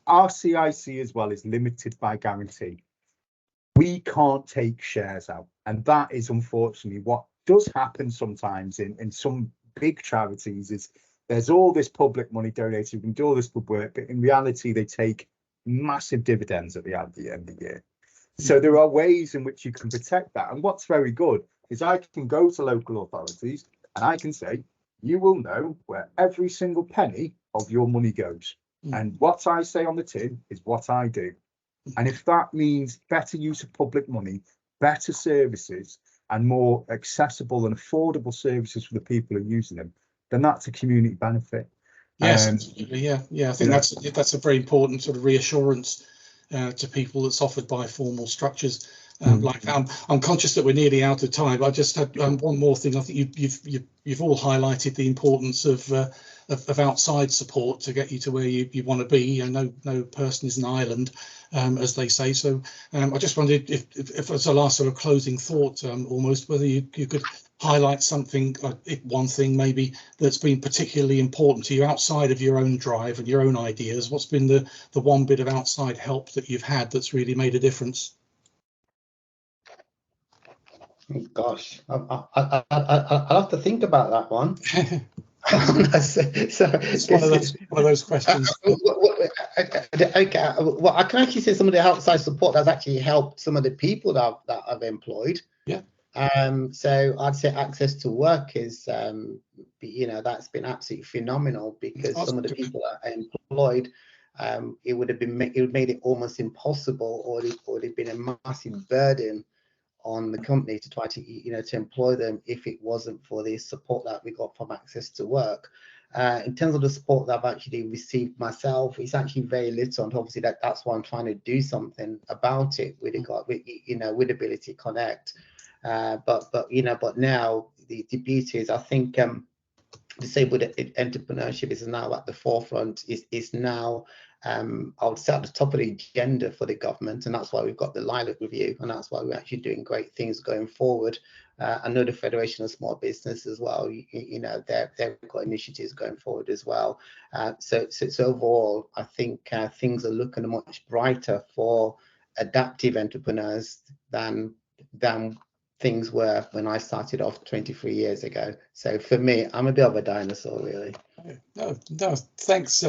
Our CIC as well is limited by guarantee. We can't take shares out, and that is unfortunately what does happen sometimes in some big charities. Is there's all this public money donated, we can do all this good work, but in reality they take massive dividends at the end of the year. So there are ways in which you can protect that. And what's very good is I can go to local authorities and I can say, you will know where every single penny of your money goes. And what I say on the tin is what I do. And if that means better use of public money, better services, and more accessible and affordable services for the people who are using them, then that's a community benefit. Yes, absolutely. Yeah. I think that's a very important sort of reassurance to people that's offered by formal structures. Like I'm conscious that we're nearly out of time. I just had one more thing. I think you've all highlighted the importance of outside support to get you to where you want to be. No person is an island, as they say. So I just wondered if as a last sort of closing thought, almost whether you could highlight something, one thing maybe that's been particularly important to you outside of your own drive and your own ideas. What's been the one bit of outside help that you've had that's really made a difference? Gosh, I'll have to think about that one. It's one of those questions. Okay, well, I can actually say some of the outside support that's actually helped some of the people that I've employed. Yeah. So I'd say access to work is, you know, that's been absolutely phenomenal, because some of the people that I employed, it would made it almost impossible, or it would have been a massive burden on the company to try to, you know, to employ them if it wasn't for the support that we got from access to work. In terms of the support that I've actually received myself, it's actually very little, and obviously that's why I'm trying to do something about it with Ability Connect. But now the beauty is, I think disabled entrepreneurship is now at the forefront. Is now I would say at the top of the agenda for the government, and that's why we've got the Leibe review, and that's why we're actually doing great things going forward. I know the Federation of Small Business as well. You know, they've got initiatives going forward as well. So overall, I think things are looking much brighter for adaptive entrepreneurs than things were when I started off 23 years ago. So for me, I'm a bit of a dinosaur, really. No, thanks,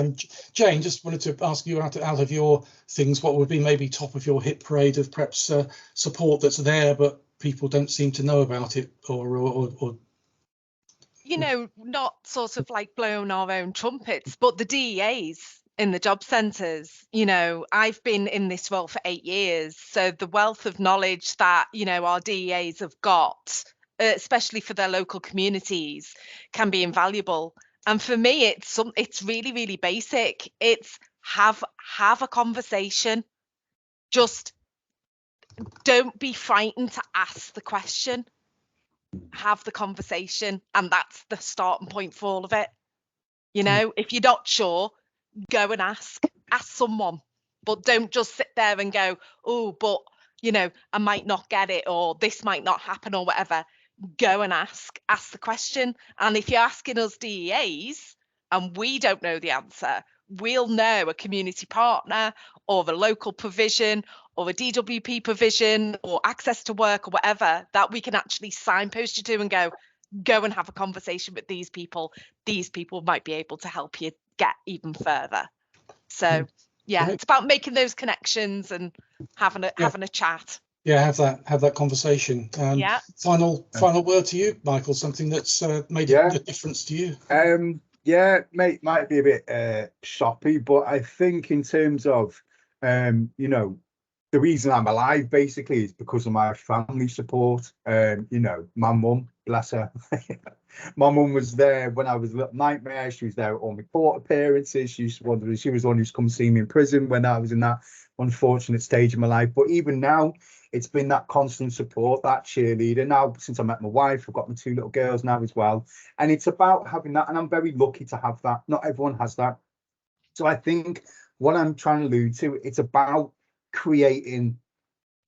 Jayne. Just wanted to ask you, out of your things, what would be maybe top of your hit parade of perhaps support that's there, but people don't seem to know about it, or you know, not sort of like blowing our own trumpets, but the DEAs in the job centres. You know, I've been in this role for 8 years, so the wealth of knowledge that, you know, our DEAs have got, especially for their local communities, can be invaluable. And for me, it's really, really basic. It's have a conversation. Just don't be frightened to ask the question. Have the conversation, and that's the starting point for all of it. You know, if you're not sure, go and ask someone, but don't just sit there and go, oh, but you know, I might not get it, or this might not happen, or whatever. Go and ask the question. And if you're asking us DEAs and we don't know the answer, we'll know a community partner or a local provision or a DWP provision or access to work or whatever that we can actually signpost you to and go and have a conversation with these people. These people might be able to help you get even further. So yeah, it's about making those connections and having a chat. Yeah, have that conversation. Yeah. Final word to you, Michael. Something that's made a difference to you. Yeah, mate, might be a bit shoppy, but I think in terms of you know, the reason I'm alive basically is because of my family support. You know, my mum, bless her. My mum was there when I was a little nightmare. She was there at all my court appearances. She was the one who's come see me in prison when I was in that unfortunate stage of my life. But even now, it's been that constant support, that cheerleader. Now, since I met my wife, I've got my 2 little girls now as well. And it's about having that. And I'm very lucky to have that. Not everyone has that. So I think what I'm trying to allude to, it's about creating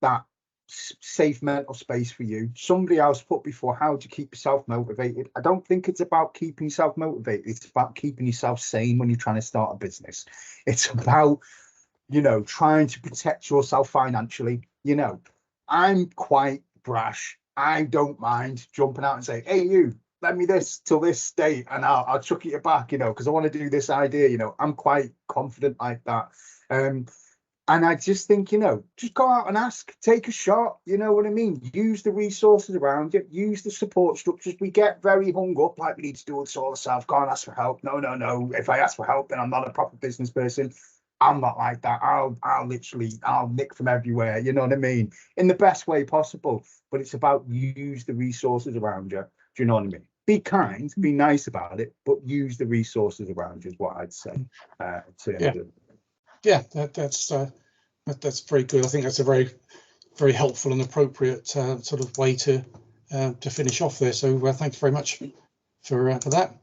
that safe mental space for you. Somebody else put before, how do you keep yourself motivated? I don't think it's about keeping yourself motivated. It's about keeping yourself sane when you're trying to start a business. It's about, you know, trying to protect yourself financially. You know, I'm quite brash. I don't mind jumping out and saying, hey, you, lend me this till this date and I'll chuck it back, you know, because I want to do this idea. You know, I'm quite confident like that. And I just think, you know, just go out and ask, take a shot, you know what I mean? Use the resources around you, use the support structures. We get very hung up, like we need to do it all ourselves, go and ask for help. No. If I ask for help, then I'm not a proper business person. I'm not like that. I'll nick from everywhere, you know what I mean? In the best way possible. But it's about use the resources around you. Do you know what I mean? Be kind, be nice about it, but use the resources around you is what I'd say. That's very good. I think that's a very, very helpful and appropriate sort of way to finish off there. So thanks very much for that.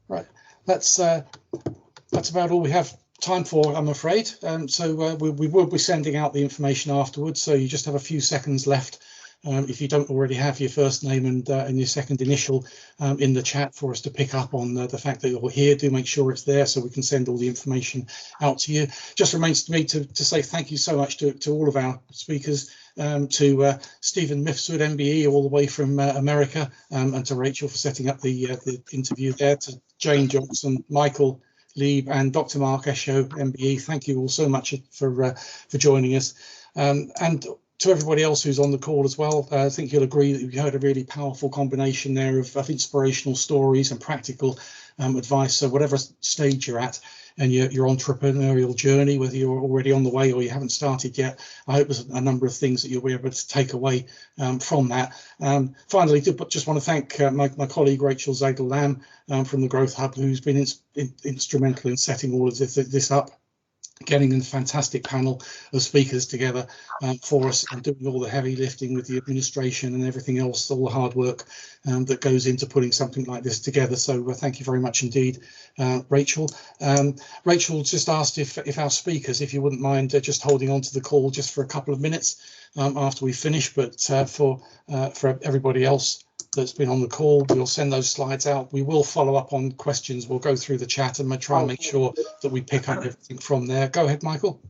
Right, that's about all we have time for, I'm afraid. So we will be sending out the information afterwards. So you just have a few seconds left. If you don't already have your first name and your second initial in the chat for us to pick up on the fact that you're here, do make sure it's there so we can send all the information out to you. Just remains to me to say thank you so much to all of our speakers, to Stephen Mifsud, MBE, all the way from America, and to Rachel for setting up the interview there, to Jayne Johnson, Michael Leibe, and Dr. Mark Esho, MBE. Thank you all so much for joining us. And to everybody else who's on the call as well, I think you'll agree that you heard a really powerful combination there of inspirational stories and practical advice. So whatever stage you're at and your entrepreneurial journey, whether you're already on the way or you haven't started yet, I hope there's a number of things that you'll be able to take away from that. Finally, just want to thank my colleague Rachel Zadel-Lamb from the Growth Hub, who's been instrumental in setting all of this up. getting a fantastic panel of speakers together for us and doing all the heavy lifting with the administration and everything else, all the hard work that goes into putting something like this together. So thank you very much indeed, Rachel. Rachel just asked if our speakers, if you wouldn't mind just holding on to the call just for a couple of minutes after we finish, but for everybody else that's been on the call, we'll send those slides out. We will follow up on questions. We'll go through the chat and try and make sure that we pick up everything from there. Go ahead, Michael.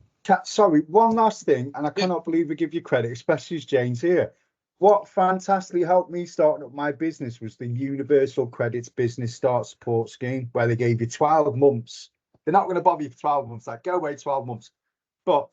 Sorry, one last thing, and I cannot believe we give you credit, especially as Jayne's here. What fantastically helped me starting up my business was the Universal Credits Business Start Support Scheme, where they gave you 12 months. They're not going to bother you for 12 months. Like, go away 12 months. But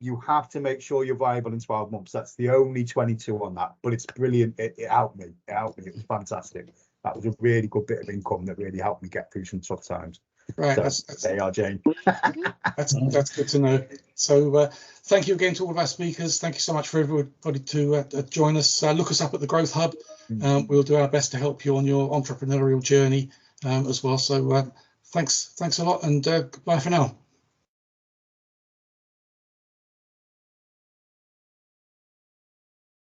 you have to make sure you're viable in 12 months. That's the only 22 on that. But it's brilliant. It helped me. It helped me. It was fantastic. That was a really good bit of income that really helped me get through some tough times. Right, So, there you are, Jayne. that's good to know. So thank you again to all of our speakers. Thank you so much for everybody to join us. Look us up at the Growth Hub. We'll do our best to help you on your entrepreneurial journey as well. So thanks a lot, and goodbye for now.